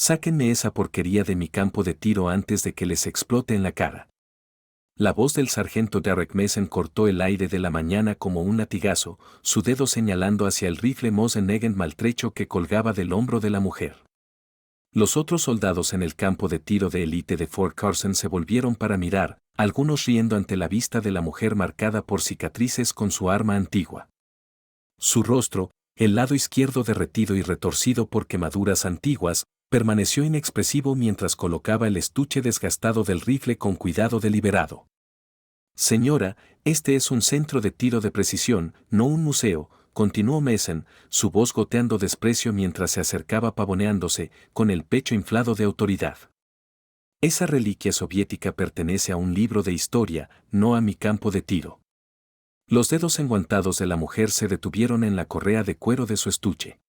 Sáquenme esa porquería de mi campo de tiro antes de que les explote en la cara. La voz del sargento Derek Mason cortó el aire de la mañana como un latigazo, su dedo señalando hacia el rifle Mosin-Nagant maltrecho que colgaba del hombro de la mujer. Los otros soldados en el campo de tiro de élite de Fort Carson se volvieron para mirar, algunos riendo ante la vista de la mujer marcada por cicatrices con su arma antigua. Su rostro, el lado izquierdo derretido y retorcido por quemaduras antiguas, permaneció inexpresivo mientras colocaba el estuche desgastado del rifle con cuidado deliberado. Señora, este es un centro de tiro de precisión, no un museo, continuó Mason, su voz goteando desprecio mientras se acercaba pavoneándose, con el pecho inflado de autoridad. Esa reliquia soviética pertenece a un libro de historia, no a mi campo de tiro. Los dedos enguantados de la mujer se detuvieron en la correa de cuero de su estuche.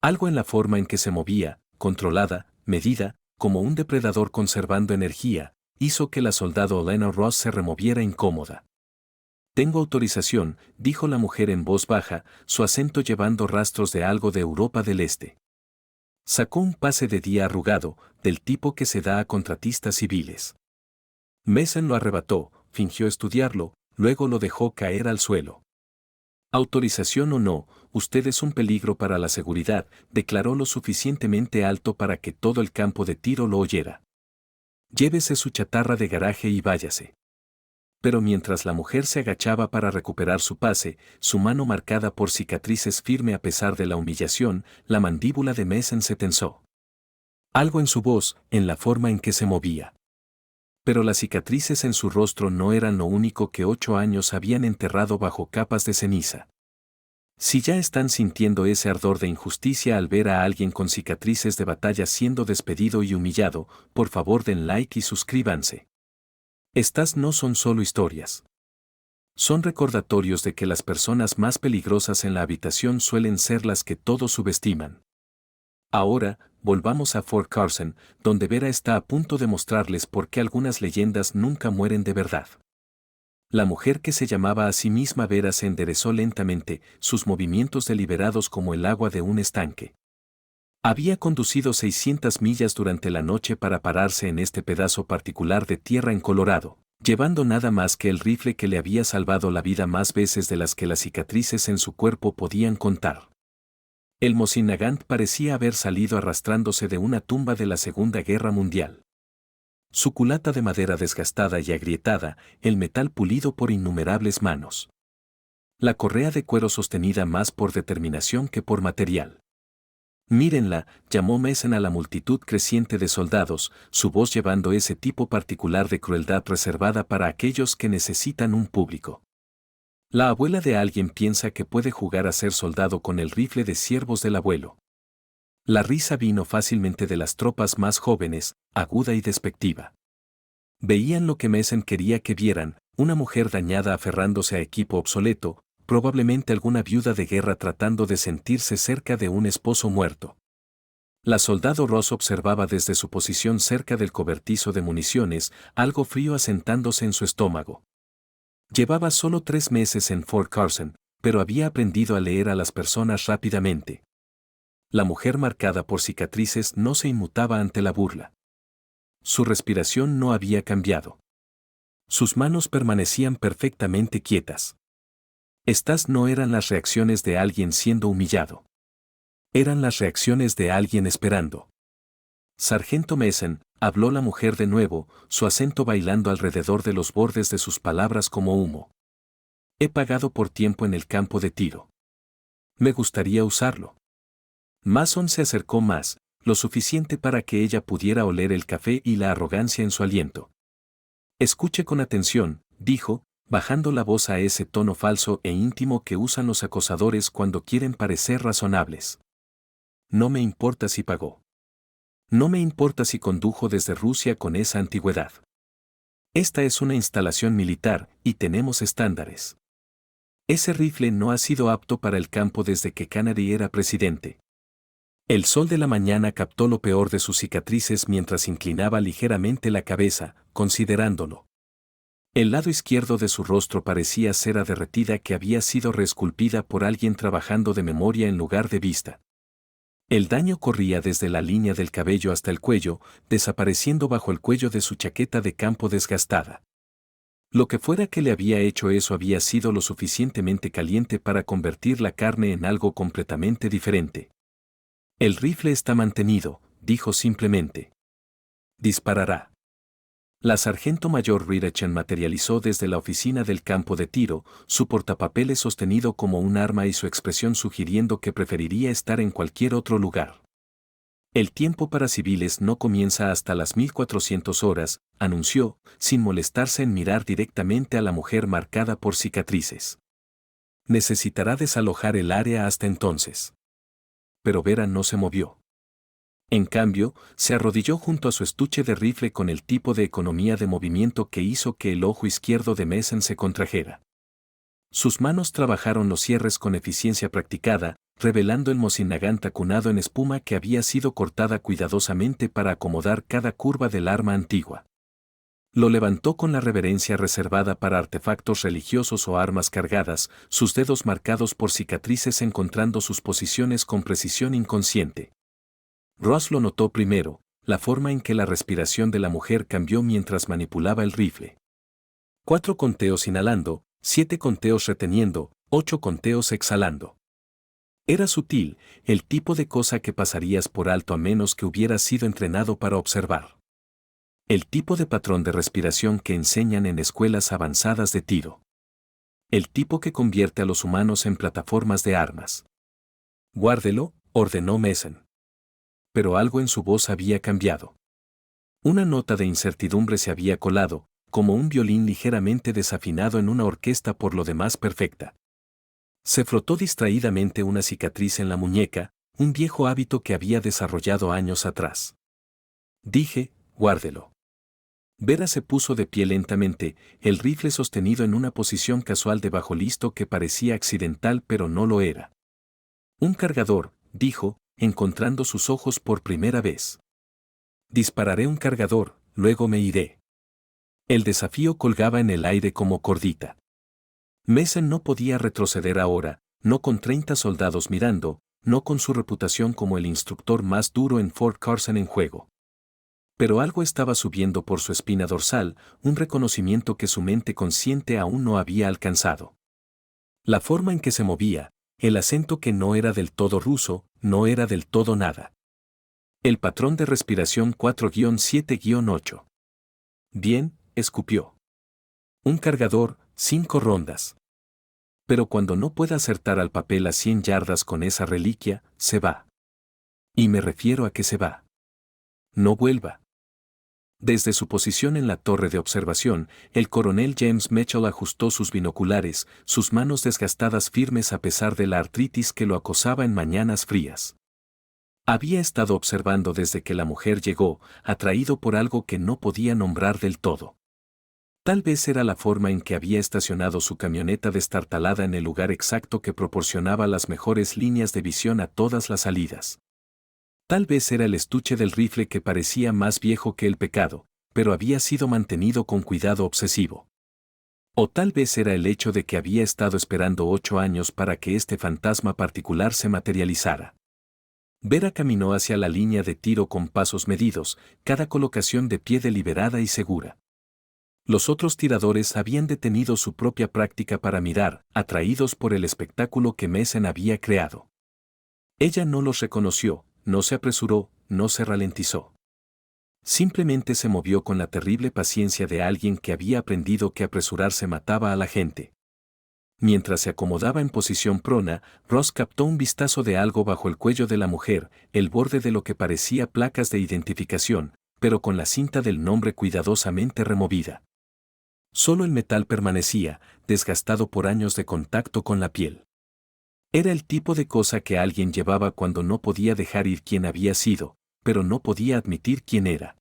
Algo en la forma en que se movía, controlada, medida, como un depredador conservando energía, hizo que la soldado Elena Ross se removiera incómoda. Tengo autorización, dijo la mujer en voz baja, su acento llevando rastros de algo de Europa del Este. Sacó un pase de día arrugado, del tipo que se da a contratistas civiles. Mason lo arrebató, fingió estudiarlo, luego lo dejó caer al suelo. Autorización o no, usted es un peligro para la seguridad, declaró lo suficientemente alto para que todo el campo de tiro lo oyera. Llévese su chatarra de garaje y váyase. Pero mientras la mujer se agachaba para recuperar su pase, su mano marcada por cicatrices firme a pesar de la humillación, la mandíbula de Mason se tensó. Algo en su voz, en la forma en que se movía. Pero las cicatrices en su rostro no eran lo único que 8 años habían enterrado bajo capas de ceniza. Si ya están sintiendo ese ardor de injusticia al ver a alguien con cicatrices de batalla siendo despedido y humillado, por favor den like y suscríbanse. Estas no son solo historias. Son recordatorios de que las personas más peligrosas en la habitación suelen ser las que todos subestiman. Ahora, volvamos a Fort Carson, donde Vera está a punto de mostrarles por qué algunas leyendas nunca mueren de verdad. La mujer que se llamaba a sí misma Vera se enderezó lentamente, sus movimientos deliberados como el agua de un estanque. Había conducido 600 millas durante la noche para pararse en este pedazo particular de tierra en Colorado, llevando nada más que el rifle que le había salvado la vida más veces de las que las cicatrices en su cuerpo podían contar. El Mosin-Nagant parecía haber salido arrastrándose de una tumba de la Segunda Guerra Mundial. Su culata de madera desgastada y agrietada, el metal pulido por innumerables manos. La correa de cuero sostenida más por determinación que por material. Mírenla, llamó Mason a la multitud creciente de soldados, su voz llevando ese tipo particular de crueldad reservada para aquellos que necesitan un público. La abuela de alguien piensa que puede jugar a ser soldado con el rifle de siervos del abuelo. La risa vino fácilmente de las tropas más jóvenes, aguda y despectiva. Veían lo que Mason quería que vieran, una mujer dañada aferrándose a equipo obsoleto, probablemente alguna viuda de guerra tratando de sentirse cerca de un esposo muerto. La soldado Ross observaba desde su posición cerca del cobertizo de municiones, algo frío asentándose en su estómago. Llevaba solo 3 meses en Fort Carson, pero había aprendido a leer a las personas rápidamente. La mujer marcada por cicatrices no se inmutaba ante la burla. Su respiración no había cambiado. Sus manos permanecían perfectamente quietas. Estas no eran las reacciones de alguien siendo humillado. Eran las reacciones de alguien esperando. Sargento Mason, habló la mujer de nuevo, su acento bailando alrededor de los bordes de sus palabras como humo. He pagado por tiempo en el campo de tiro. Me gustaría usarlo. Mason se acercó más, lo suficiente para que ella pudiera oler el café y la arrogancia en su aliento. Escuche con atención, dijo, bajando la voz a ese tono falso e íntimo que usan los acosadores cuando quieren parecer razonables. No me importa si pagó. No me importa si condujo desde Rusia con esa antigüedad. Esta es una instalación militar, y tenemos estándares. Ese rifle no ha sido apto para el campo desde que Kennedy era presidente. El sol de la mañana captó lo peor de sus cicatrices mientras inclinaba ligeramente la cabeza, considerándolo. El lado izquierdo de su rostro parecía cera derretida que había sido reesculpida por alguien trabajando de memoria en lugar de vista. El daño corría desde la línea del cabello hasta el cuello, desapareciendo bajo el cuello de su chaqueta de campo desgastada. Lo que fuera que le había hecho eso había sido lo suficientemente caliente para convertir la carne en algo completamente diferente. El rifle está mantenido, dijo simplemente. Disparará. La sargento mayor Rirechen materializó desde la oficina del campo de tiro, su portapapeles sostenido como un arma y su expresión sugiriendo que preferiría estar en cualquier otro lugar. El tiempo para civiles no comienza hasta las 1400 horas, anunció, sin molestarse en mirar directamente a la mujer marcada por cicatrices. Necesitará desalojar el área hasta entonces. Pero Vera no se movió. En cambio, se arrodilló junto a su estuche de rifle con el tipo de economía de movimiento que hizo que el ojo izquierdo de Mason se contrajera. Sus manos trabajaron los cierres con eficiencia practicada, revelando el mocinagán cunado en espuma que había sido cortada cuidadosamente para acomodar cada curva del arma antigua. Lo levantó con la reverencia reservada para artefactos religiosos o armas cargadas, sus dedos marcados por cicatrices encontrando sus posiciones con precisión inconsciente. Ross lo notó primero, la forma en que la respiración de la mujer cambió mientras manipulaba el rifle. 4 conteos inhalando, 7 conteos reteniendo, 8 conteos exhalando. Era sutil, el tipo de cosa que pasarías por alto a menos que hubieras sido entrenado para observar. El tipo de patrón de respiración que enseñan en escuelas avanzadas de tiro. El tipo que convierte a los humanos en plataformas de armas. Guárdelo, ordenó Mason. Pero algo en su voz había cambiado. Una nota de incertidumbre se había colado, como un violín ligeramente desafinado en una orquesta por lo demás perfecta. Se frotó distraídamente una cicatriz en la muñeca, un viejo hábito que había desarrollado años atrás. Dije, guárdelo. Vera se puso de pie lentamente, el rifle sostenido en una posición casual debajo listo que parecía accidental pero no lo era. Un cargador, dijo, encontrando sus ojos por primera vez. Dispararé un cargador, luego me iré. El desafío colgaba en el aire como cordita. Mason no podía retroceder ahora, no con 30 soldados mirando, no con su reputación como el instructor más duro en Fort Carson en juego. Pero algo estaba subiendo por su espina dorsal, un reconocimiento que su mente consciente aún no había alcanzado. La forma en que se movía, el acento que no era del todo ruso, no era del todo nada. El patrón de respiración 4-7-8. Bien, escupió. Un cargador, 5 rondas. Pero cuando no pueda acertar al papel a 100 yardas con esa reliquia, se va. Y me refiero a que se va. No vuelva. Desde su posición en la torre de observación, el coronel James Mitchell ajustó sus binoculares, sus manos desgastadas firmes a pesar de la artritis que lo acosaba en mañanas frías. Había estado observando desde que la mujer llegó, atraído por algo que no podía nombrar del todo. Tal vez era la forma en que había estacionado su camioneta destartalada en el lugar exacto que proporcionaba las mejores líneas de visión a todas las salidas. Tal vez era el estuche del rifle que parecía más viejo que el pecado, pero había sido mantenido con cuidado obsesivo. O tal vez era el hecho de que había estado esperando 8 años para que este fantasma particular se materializara. Vera caminó hacia la línea de tiro con pasos medidos, cada colocación de pie deliberada y segura. Los otros tiradores habían detenido su propia práctica para mirar, atraídos por el espectáculo que Mason había creado. Ella no los reconoció, no se apresuró, no se ralentizó. Simplemente se movió con la terrible paciencia de alguien que había aprendido que apresurarse mataba a la gente. Mientras se acomodaba en posición prona, Ross captó un vistazo de algo bajo el cuello de la mujer, el borde de lo que parecía placas de identificación, pero con la cinta del nombre cuidadosamente removida. Solo el metal permanecía, desgastado por años de contacto con la piel. Era el tipo de cosa que alguien llevaba cuando no podía dejar ir quien había sido, pero no podía admitir quién era.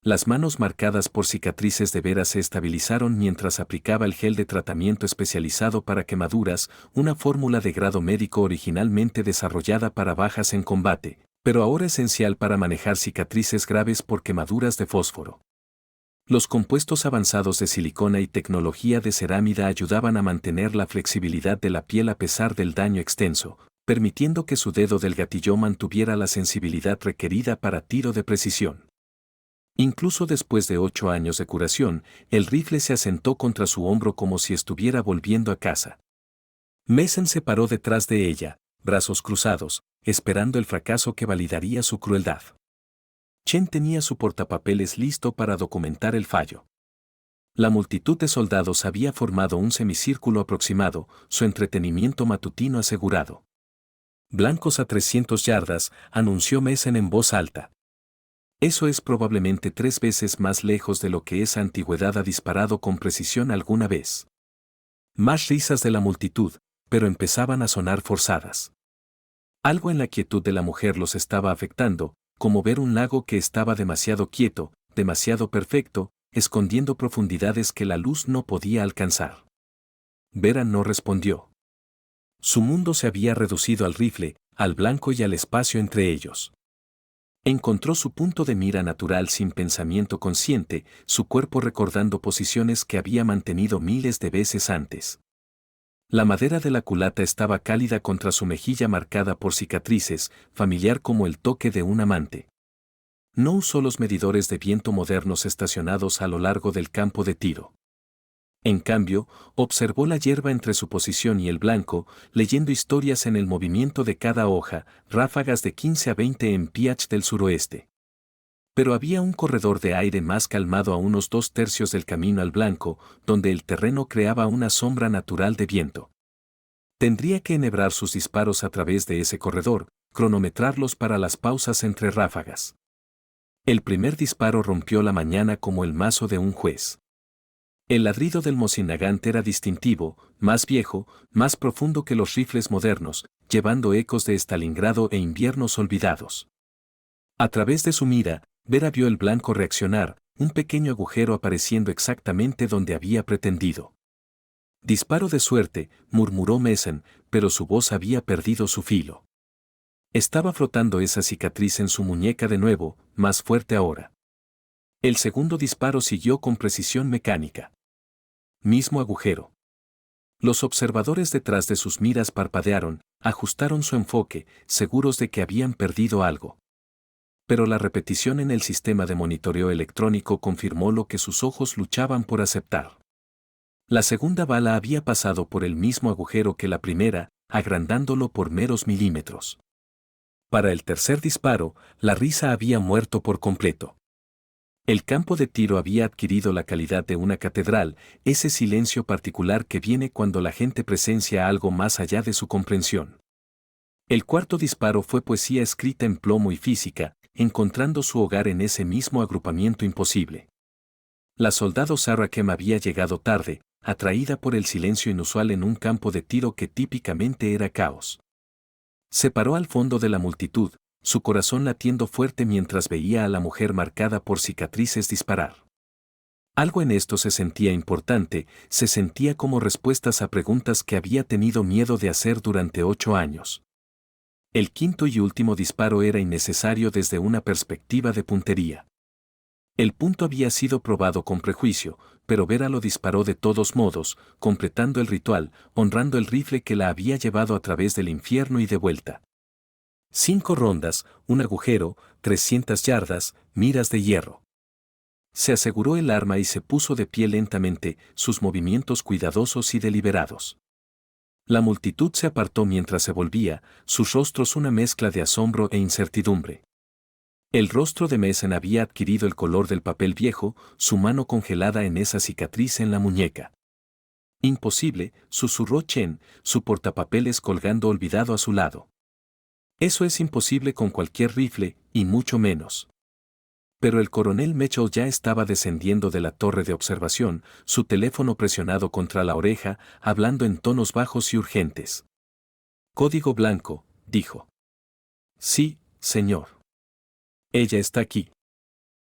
Las manos marcadas por cicatrices de Vera se estabilizaron mientras aplicaba el gel de tratamiento especializado para quemaduras, una fórmula de grado médico originalmente desarrollada para bajas en combate, pero ahora esencial para manejar cicatrices graves por quemaduras de fósforo. Los compuestos avanzados de silicona y tecnología de cerámida ayudaban a mantener la flexibilidad de la piel a pesar del daño extenso, permitiendo que su dedo del gatillo mantuviera la sensibilidad requerida para tiro de precisión. Incluso después de 8 años de curación, el rifle se asentó contra su hombro como si estuviera volviendo a casa. Mason se paró detrás de ella, brazos cruzados, esperando el fracaso que validaría su crueldad. Chen tenía su portapapeles listo para documentar el fallo. La multitud de soldados había formado un semicírculo aproximado, su entretenimiento matutino asegurado. Blancos a 300 yardas, anunció Mason en voz alta. Eso es probablemente 3 veces más lejos de lo que esa antigüedad ha disparado con precisión alguna vez. Más risas de la multitud, pero empezaban a sonar forzadas. Algo en la quietud de la mujer los estaba afectando, como ver un lago que estaba demasiado quieto, demasiado perfecto, escondiendo profundidades que la luz no podía alcanzar. Vera no respondió. Su mundo se había reducido al rifle, al blanco y al espacio entre ellos. Encontró su punto de mira natural sin pensamiento consciente, su cuerpo recordando posiciones que había mantenido miles de veces antes. La madera de la culata estaba cálida contra su mejilla marcada por cicatrices, familiar como el toque de un amante. No usó los medidores de viento modernos estacionados a lo largo del campo de tiro. En cambio, observó la hierba entre su posición y el blanco, leyendo historias en el movimiento de cada hoja, ráfagas de 15 a 20 en pH del suroeste. Pero había un corredor de aire más calmado a unos 2/3 del camino al blanco, donde el terreno creaba una sombra natural de viento. Tendría que enhebrar sus disparos a través de ese corredor, cronometrarlos para las pausas entre ráfagas. El primer disparo rompió la mañana como el mazo de un juez. El ladrido del Mosin-Nagant era distintivo, más viejo, más profundo que los rifles modernos, llevando ecos de Stalingrado e inviernos olvidados. A través de su mira, Vera vio el blanco reaccionar, un pequeño agujero apareciendo exactamente donde había pretendido. Disparo de suerte, murmuró Mason, pero su voz había perdido su filo. Estaba frotando esa cicatriz en su muñeca de nuevo, más fuerte ahora. El segundo disparo siguió con precisión mecánica. Mismo agujero. Los observadores detrás de sus miras parpadearon, ajustaron su enfoque, seguros de que habían perdido algo. Pero la repetición en el sistema de monitoreo electrónico confirmó lo que sus ojos luchaban por aceptar. La segunda bala había pasado por el mismo agujero que la primera, agrandándolo por meros milímetros. Para el tercer disparo, la risa había muerto por completo. El campo de tiro había adquirido la calidad de una catedral, ese silencio particular que viene cuando la gente presencia algo más allá de su comprensión. El cuarto disparo fue poesía escrita en plomo y física, encontrando su hogar en ese mismo agrupamiento imposible. La soldado Sarah Kem había llegado tarde, atraída por el silencio inusual en un campo de tiro que típicamente era caos. Se paró al fondo de la multitud, su corazón latiendo fuerte mientras veía a la mujer marcada por cicatrices disparar. Algo en esto se sentía importante, se sentía como respuestas a preguntas que había tenido miedo de hacer durante 8 años. El quinto y último disparo era innecesario desde una perspectiva de puntería. El punto había sido probado con prejuicio, pero Vera lo disparó de todos modos, completando el ritual, honrando el rifle que la había llevado a través del infierno y de vuelta. 5 rondas, un agujero, 300 yardas, miras de hierro. Se aseguró el arma y se puso de pie lentamente, sus movimientos cuidadosos y deliberados. La multitud se apartó mientras se volvía, sus rostros una mezcla de asombro e incertidumbre. El rostro de Mason había adquirido el color del papel viejo, su mano congelada en esa cicatriz en la muñeca. Imposible, susurró Chen, su portapapeles colgando olvidado a su lado. Eso es imposible con cualquier rifle, y mucho menos. Pero el coronel Mitchell ya estaba descendiendo de la torre de observación, su teléfono presionado contra la oreja, hablando en tonos bajos y urgentes. Código blanco, dijo. Sí, señor. Ella está aquí.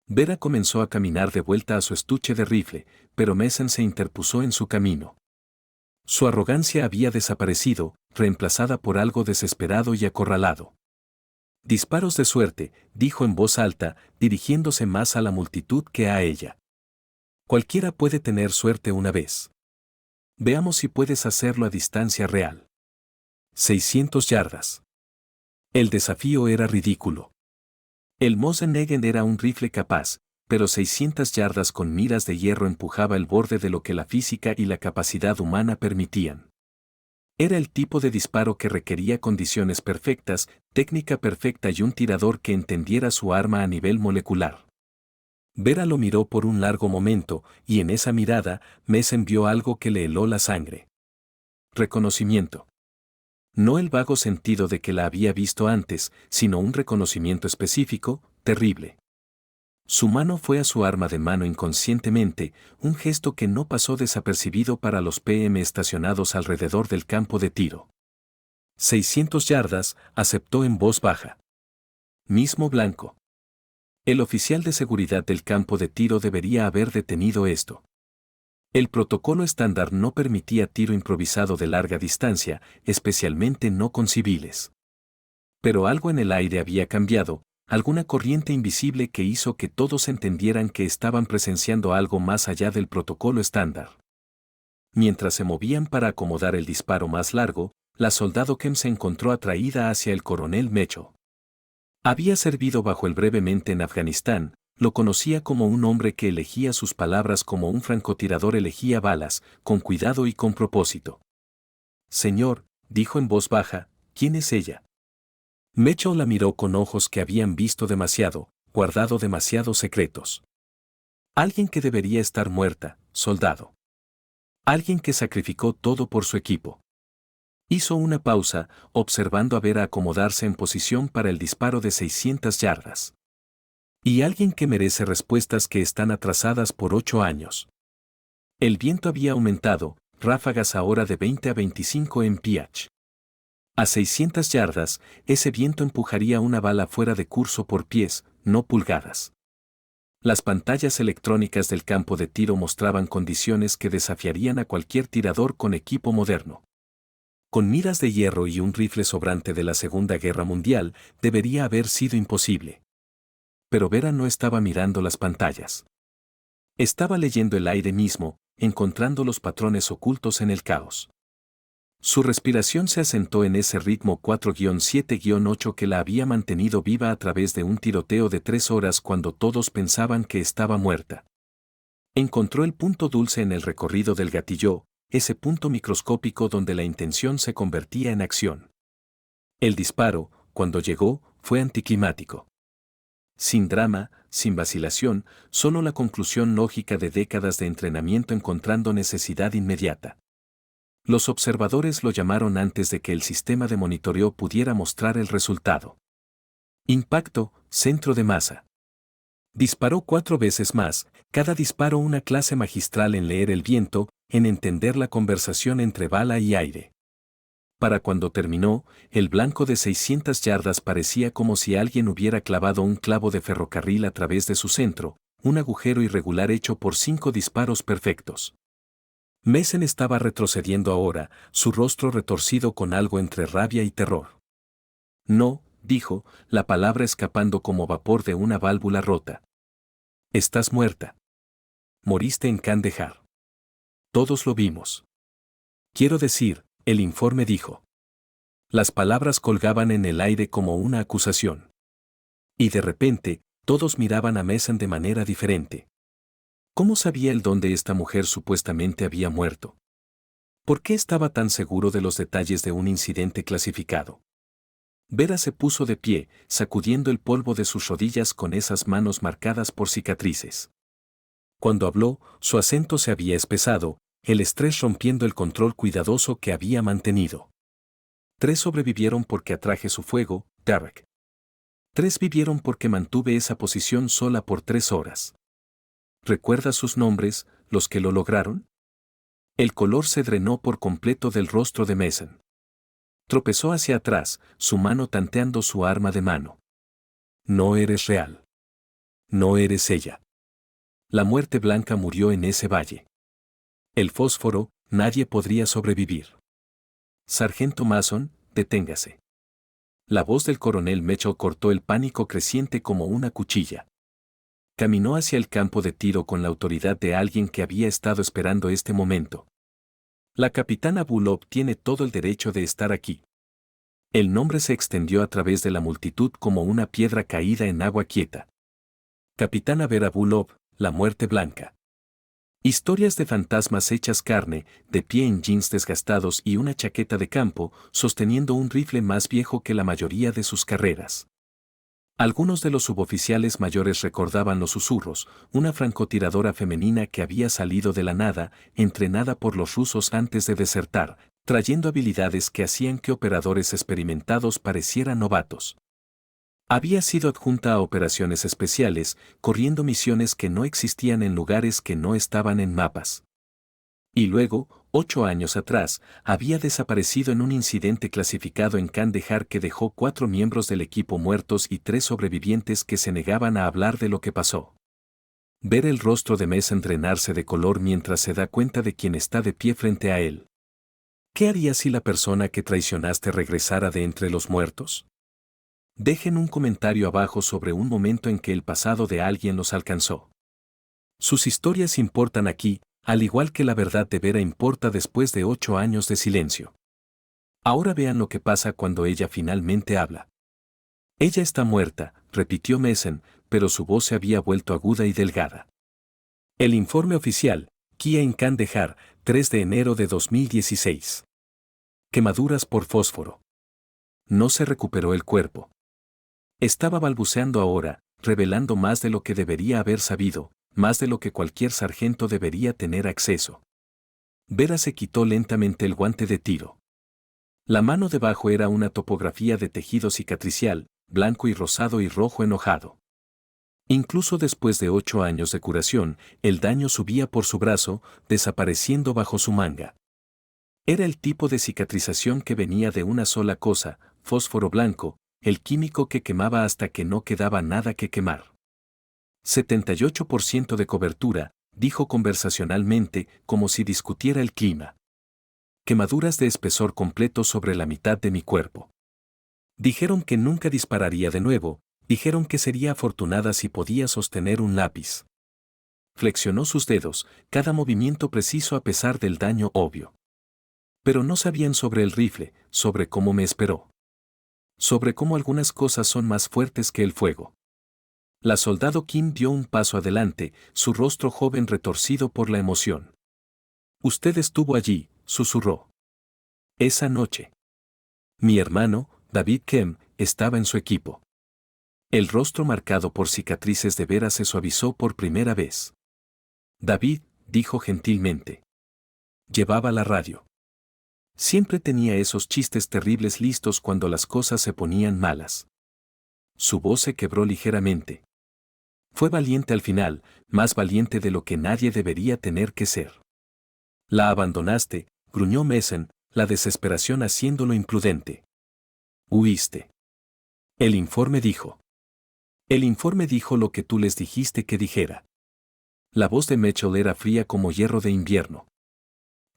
Vera comenzó a caminar de vuelta a su estuche de rifle, pero Mason se interpuso en su camino. Su arrogancia había desaparecido, reemplazada por algo desesperado y acorralado. Disparos de suerte, dijo en voz alta, dirigiéndose más a la multitud que a ella. Cualquiera puede tener suerte una vez. Veamos si puedes hacerlo a distancia real. 600 yardas. El desafío era ridículo. El Mosin-Nagant era un rifle capaz, pero 600 yardas con miras de hierro empujaba el borde de lo que la física y la capacidad humana permitían. Era el tipo de disparo que requería condiciones perfectas, técnica perfecta y un tirador que entendiera su arma a nivel molecular. Vera lo miró por un largo momento, y en esa mirada, Mason vio algo que le heló la sangre. Reconocimiento. No el vago sentido de que la había visto antes, sino un reconocimiento específico, terrible. Su mano fue a su arma de mano inconscientemente, un gesto que no pasó desapercibido para los PM estacionados alrededor del campo de tiro. 600 yardas, aceptó en voz baja. Mismo blanco. El oficial de seguridad del campo de tiro debería haber detenido esto. El protocolo estándar no permitía tiro improvisado de larga distancia, especialmente no con civiles. Pero algo en el aire había cambiado, alguna corriente invisible que hizo que todos entendieran que estaban presenciando algo más allá del protocolo estándar. Mientras se movían para acomodar el disparo más largo, la soldado Kem se encontró atraída hacia el coronel Mecho. Había servido bajo él brevemente en Afganistán, lo conocía como un hombre que elegía sus palabras como un francotirador elegía balas, con cuidado y con propósito. Señor, dijo en voz baja, ¿quién es ella? Mecho la miró con ojos que habían visto demasiado, guardado demasiados secretos. Alguien que debería estar muerta, soldado. Alguien que sacrificó todo por su equipo. Hizo una pausa, observando a Vera acomodarse en posición para el disparo de 600 yardas. Y alguien que merece respuestas que están atrasadas por 8 años. El viento había aumentado, ráfagas ahora de 20 a 25 mph. A 600 yardas, ese viento empujaría una bala fuera de curso por pies, no pulgadas. Las pantallas electrónicas del campo de tiro mostraban condiciones que desafiarían a cualquier tirador con equipo moderno. Con miras de hierro y un rifle sobrante de la Segunda Guerra Mundial, debería haber sido imposible. Pero Vera no estaba mirando las pantallas. Estaba leyendo el aire mismo, encontrando los patrones ocultos en el caos. Su respiración se asentó en ese ritmo 4-7-8 que la había mantenido viva a través de un tiroteo de 3 horas cuando todos pensaban que estaba muerta. Encontró el punto dulce en el recorrido del gatillo, ese punto microscópico donde la intención se convertía en acción. El disparo, cuando llegó, fue anticlimático. Sin drama, sin vacilación, solo la conclusión lógica de décadas de entrenamiento encontrando necesidad inmediata. Los observadores lo llamaron antes de que el sistema de monitoreo pudiera mostrar el resultado. Impacto, centro de masa. Disparó 4 veces más, cada disparo una clase magistral en leer el viento, en entender la conversación entre bala y aire. Para cuando terminó, el blanco de 600 yardas parecía como si alguien hubiera clavado un clavo de ferrocarril a través de su centro, un agujero irregular hecho por 5 disparos perfectos. Mason estaba retrocediendo ahora, su rostro retorcido con algo entre rabia y terror. No, dijo, la palabra escapando como vapor de una válvula rota. Estás muerta. Moriste en Kandahar. Todos lo vimos. Quiero decir, el informe dijo. Las palabras colgaban en el aire como una acusación. Y de repente, todos miraban a Mason de manera diferente. ¿Cómo sabía él dónde esta mujer supuestamente había muerto? ¿Por qué estaba tan seguro de los detalles de un incidente clasificado? Vera se puso de pie, sacudiendo el polvo de sus rodillas con esas manos marcadas por cicatrices. Cuando habló, su acento se había espesado, el estrés rompiendo el control cuidadoso que había mantenido. 3 sobrevivieron porque atraje su fuego, Derek. 3 vivieron porque mantuve esa posición sola por 3 horas. ¿Recuerdas sus nombres, los que lo lograron? El color se drenó por completo del rostro de Mason. Tropezó hacia atrás, su mano tanteando su arma de mano. No eres real. No eres ella. La muerte blanca murió en ese valle. El fósforo, nadie podría sobrevivir. Sargento Mason, deténgase. La voz del coronel Mecho cortó el pánico creciente como una cuchilla. Caminó hacia el campo de tiro con la autoridad de alguien que había estado esperando este momento. La capitana Bullock tiene todo el derecho de estar aquí. El nombre se extendió a través de la multitud como una piedra caída en agua quieta. Capitana Vera Bulov, la muerte blanca. Historias de fantasmas hechas carne, de pie en jeans desgastados y una chaqueta de campo, sosteniendo un rifle más viejo que la mayoría de sus carreras. Algunos de los suboficiales mayores recordaban los susurros, una francotiradora femenina que había salido de la nada, entrenada por los rusos antes de desertar, trayendo habilidades que hacían que operadores experimentados parecieran novatos. Había sido adjunta a operaciones especiales, corriendo misiones que no existían en lugares que no estaban en mapas. Y luego, 8 años atrás, había desaparecido en un incidente clasificado en Kandahar que dejó 4 miembros del equipo muertos y 3 sobrevivientes que se negaban a hablar de lo que pasó. Ver el rostro de Mess entrenarse de color mientras se da cuenta de quién está de pie frente a él. ¿Qué haría si la persona que traicionaste regresara de entre los muertos? Dejen un comentario abajo sobre un momento en que el pasado de alguien los alcanzó. Sus historias importan aquí, al igual que la verdad de Vera importa después de 8 años de silencio. Ahora vean lo que pasa cuando ella finalmente habla. Ella está muerta, repitió Messen, pero su voz se había vuelto aguda y delgada. El informe oficial, Kia en Kandahar, 3 de enero de 2016. Quemaduras por fósforo. No se recuperó el cuerpo. Estaba balbuceando ahora, revelando más de lo que debería haber sabido, más de lo que cualquier sargento debería tener acceso. Vera se quitó lentamente el guante de tiro. La mano debajo era una topografía de tejido cicatricial, blanco y rosado y rojo enojado. Incluso después de 8 años de curación, el daño subía por su brazo, desapareciendo bajo su manga. Era el tipo de cicatrización que venía de una sola cosa, fósforo blanco, el químico que quemaba hasta que no quedaba nada que quemar. 78% de cobertura, dijo conversacionalmente, como si discutiera el clima. Quemaduras de espesor completo sobre la mitad de mi cuerpo. Dijeron que nunca dispararía de nuevo, dijeron que sería afortunada si podía sostener un lápiz. Flexionó sus dedos, cada movimiento preciso a pesar del daño obvio. Pero no sabían sobre el rifle, sobre cómo me esperó. Sobre cómo algunas cosas son más fuertes que el fuego. La soldado Kim dio un paso adelante, su rostro joven retorcido por la emoción. Usted estuvo allí, susurró. Esa noche. Mi hermano, David Kem, estaba en su equipo. El rostro marcado por cicatrices de Vera se suavizó por primera vez. David, dijo gentilmente. Llevaba la radio. Siempre tenía esos chistes terribles listos cuando las cosas se ponían malas. Su voz se quebró ligeramente. Fue valiente al final, más valiente de lo que nadie debería tener que ser. La abandonaste, gruñó Messen, la desesperación haciéndolo imprudente. Huiste. El informe dijo. El informe dijo lo que tú les dijiste que dijera. La voz de Mitchell era fría como hierro de invierno.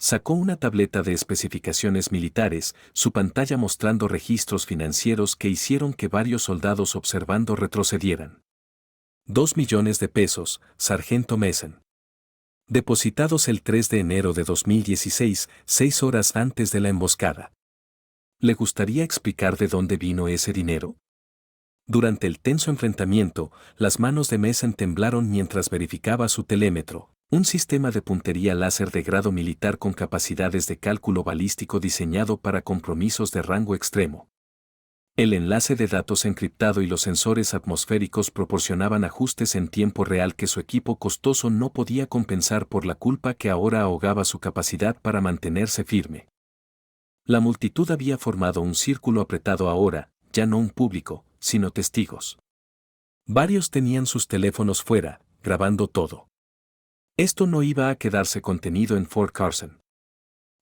Sacó una tableta de especificaciones militares, su pantalla mostrando registros financieros que hicieron que varios soldados observando retrocedieran. 2 millones de pesos, sargento Messen. Depositados el 3 de enero de 2016, 6 horas antes de la emboscada. ¿Le gustaría explicar de dónde vino ese dinero? Durante el tenso enfrentamiento, las manos de Messen temblaron mientras verificaba su telémetro, un sistema de puntería láser de grado militar con capacidades de cálculo balístico diseñado para compromisos de rango extremo. El enlace de datos encriptado y los sensores atmosféricos proporcionaban ajustes en tiempo real que su equipo costoso no podía compensar por la culpa que ahora ahogaba su capacidad para mantenerse firme. La multitud había formado un círculo apretado ahora, ya no un público, sino testigos. Varios tenían sus teléfonos fuera, grabando todo. Esto no iba a quedarse contenido en Fort Carson.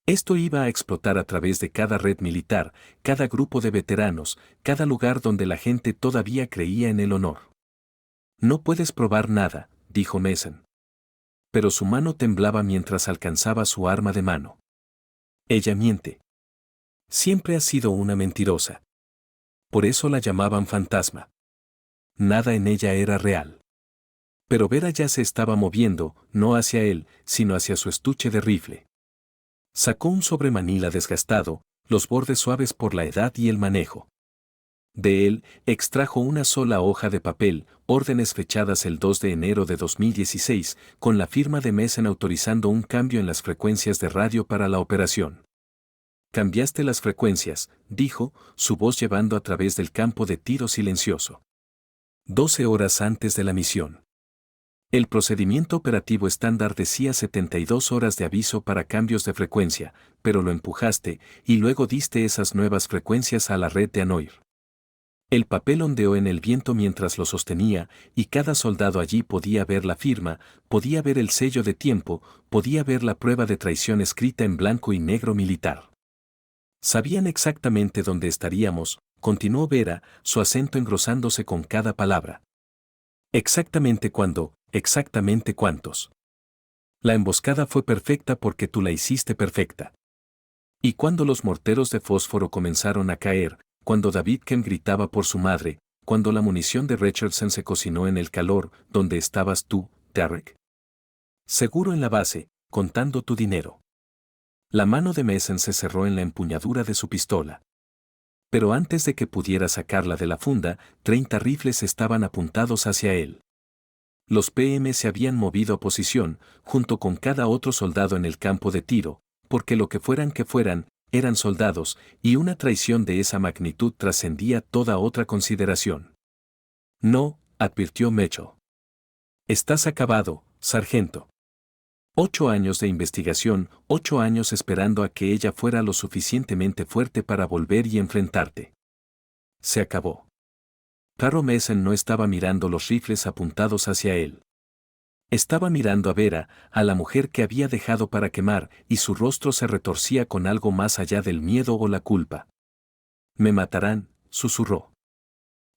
Esto iba a explotar a través de cada red militar, cada grupo de veteranos, cada lugar donde la gente todavía creía en el honor. No puedes probar nada, dijo Messen. Pero su mano temblaba mientras alcanzaba su arma de mano. Ella miente. Siempre ha sido una mentirosa. Por eso la llamaban fantasma. Nada en ella era real. Pero Vera ya se estaba moviendo, no hacia él, sino hacia su estuche de rifle. Sacó un sobremanila desgastado, los bordes suaves por la edad y el manejo. De él, extrajo una sola hoja de papel, órdenes fechadas el 2 de enero de 2016, con la firma de Messen autorizando un cambio en las frecuencias de radio para la operación. Cambiaste las frecuencias, dijo, su voz llevando a través del campo de tiro silencioso. 12 horas antes de la misión. El procedimiento operativo estándar decía 72 horas de aviso para cambios de frecuencia, pero lo empujaste y luego diste esas nuevas frecuencias a la red de Anoir. El papel ondeó en el viento mientras lo sostenía, y cada soldado allí podía ver la firma, podía ver el sello de tiempo, podía ver la prueba de traición escrita en blanco y negro militar. Sabían exactamente dónde estaríamos, continuó Vera, su acento engrosándose con cada palabra. Exactamente cuándo, exactamente cuántos. La emboscada fue perfecta porque tú la hiciste perfecta. Y cuando los morteros de fósforo comenzaron a caer, cuando David Kem gritaba por su madre, cuando la munición de Richardson se cocinó en el calor, ¿dónde estabas tú, Derek? Seguro en la base, contando tu dinero. La mano de Messen se cerró en la empuñadura de su pistola. Pero antes de que pudiera sacarla de la funda, 30 rifles estaban apuntados hacia él. Los PM se habían movido a posición, junto con cada otro soldado en el campo de tiro, porque lo que fueran, eran soldados, y una traición de esa magnitud trascendía toda otra consideración. No, advirtió Mitchell. Estás acabado, sargento. 8 años de investigación, 8 años esperando a que ella fuera lo suficientemente fuerte para volver y enfrentarte. Se acabó. Carro Messen no estaba mirando los rifles apuntados hacia él. Estaba mirando a Vera, a la mujer que había dejado para quemar, y su rostro se retorcía con algo más allá del miedo o la culpa. Me matarán, susurró.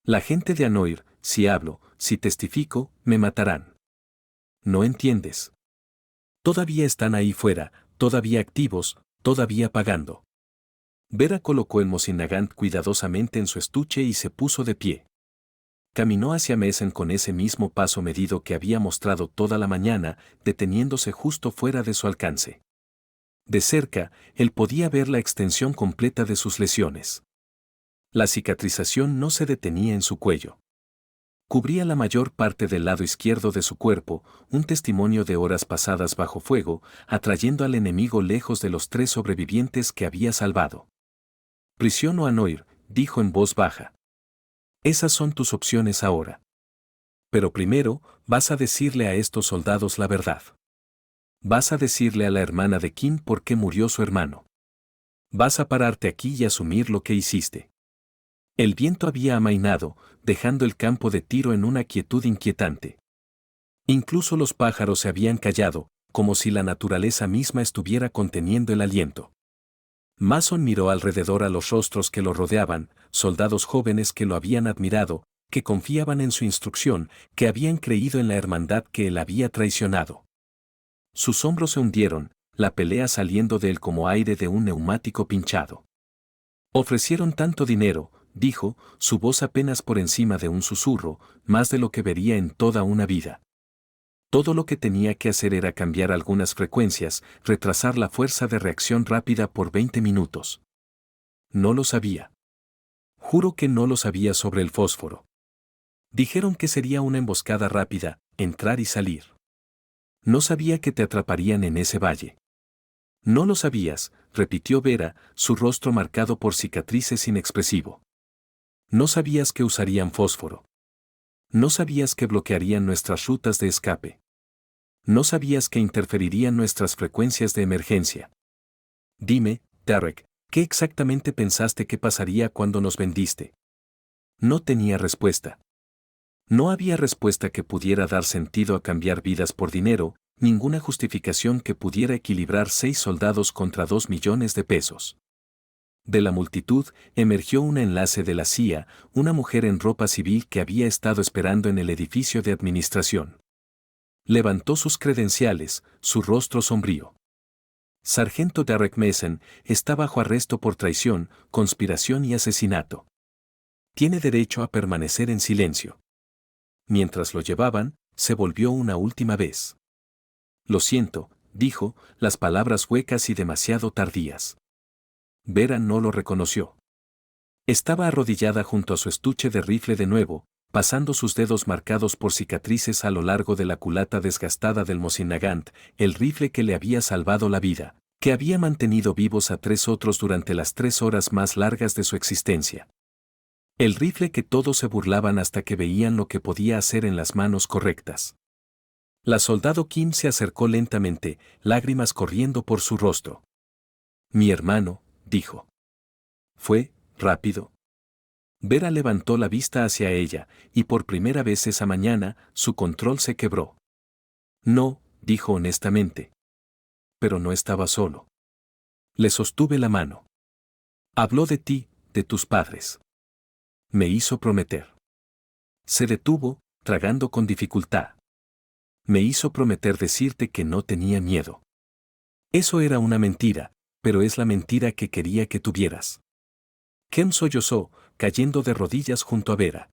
La gente de Anoir, si hablo, si testifico, me matarán. ¿No entiendes? Todavía están ahí fuera, todavía activos, todavía pagando. Vera colocó el Mosin-Nagant cuidadosamente en su estuche y se puso de pie. Caminó hacia Messen con ese mismo paso medido que había mostrado toda la mañana, deteniéndose justo fuera de su alcance. De cerca, él podía ver la extensión completa de sus lesiones. La cicatrización no se detenía en su cuello. Cubría la mayor parte del lado izquierdo de su cuerpo, un testimonio de horas pasadas bajo fuego, atrayendo al enemigo lejos de los 3 sobrevivientes que había salvado. Prisión o Anoir, dijo en voz baja. Esas son tus opciones ahora. Pero primero, vas a decirle a estos soldados la verdad. Vas a decirle a la hermana de Kim por qué murió su hermano. Vas a pararte aquí y asumir lo que hiciste. El viento había amainado, dejando el campo de tiro en una quietud inquietante. Incluso los pájaros se habían callado, como si la naturaleza misma estuviera conteniendo el aliento. Mason miró alrededor a los rostros que lo rodeaban, soldados jóvenes que lo habían admirado, que confiaban en su instrucción, que habían creído en la hermandad que él había traicionado. Sus hombros se hundieron, la pelea saliendo de él como aire de un neumático pinchado. Ofrecieron tanto dinero, dijo, su voz apenas por encima de un susurro, más de lo que vería en toda una vida. Todo lo que tenía que hacer era cambiar algunas frecuencias, retrasar la fuerza de reacción rápida por 20 minutos. No lo sabía. Juro que no lo sabía sobre el fósforo. Dijeron que sería una emboscada rápida, entrar y salir. No sabía que te atraparían en ese valle. No lo sabías, repitió Vera, su rostro marcado por cicatrices inexpresivo. No sabías que usarían fósforo. No sabías que bloquearían nuestras rutas de escape. No sabías que interferirían nuestras frecuencias de emergencia. Dime, Derek, ¿qué exactamente pensaste que pasaría cuando nos vendiste? No tenía respuesta. No había respuesta que pudiera dar sentido a cambiar vidas por dinero, ninguna justificación que pudiera equilibrar 6 soldados contra 2 millones de pesos. De la multitud emergió un enlace de la CIA, una mujer en ropa civil que había estado esperando en el edificio de administración. Levantó sus credenciales, su rostro sombrío. Sargento Derek Messen está bajo arresto por traición, conspiración y asesinato. Tiene derecho a permanecer en silencio. Mientras lo llevaban, se volvió una última vez. Lo siento, dijo, las palabras huecas y demasiado tardías. Vera no lo reconoció. Estaba arrodillada junto a su estuche de rifle de nuevo, pasando sus dedos marcados por cicatrices a lo largo de la culata desgastada del Mosin Nagant, el rifle que le había salvado la vida, que había mantenido vivos a 3 otros durante las 3 horas más largas de su existencia. El rifle que todos se burlaban hasta que veían lo que podía hacer en las manos correctas. La soldado Kim se acercó lentamente, lágrimas corriendo por su rostro. «Mi hermano», dijo. Fue rápido. Vera levantó la vista hacia ella, y por primera vez esa mañana, su control se quebró. «No», dijo honestamente. Pero no estaba solo. Le sostuve la mano. «Habló de ti, de tus padres. Me hizo prometer». Se detuvo, tragando con dificultad. «Me hizo prometer decirte que no tenía miedo». Eso era una mentira, pero es la mentira que quería que tuvieras. Kem sollozó, cayendo de rodillas junto a Vera.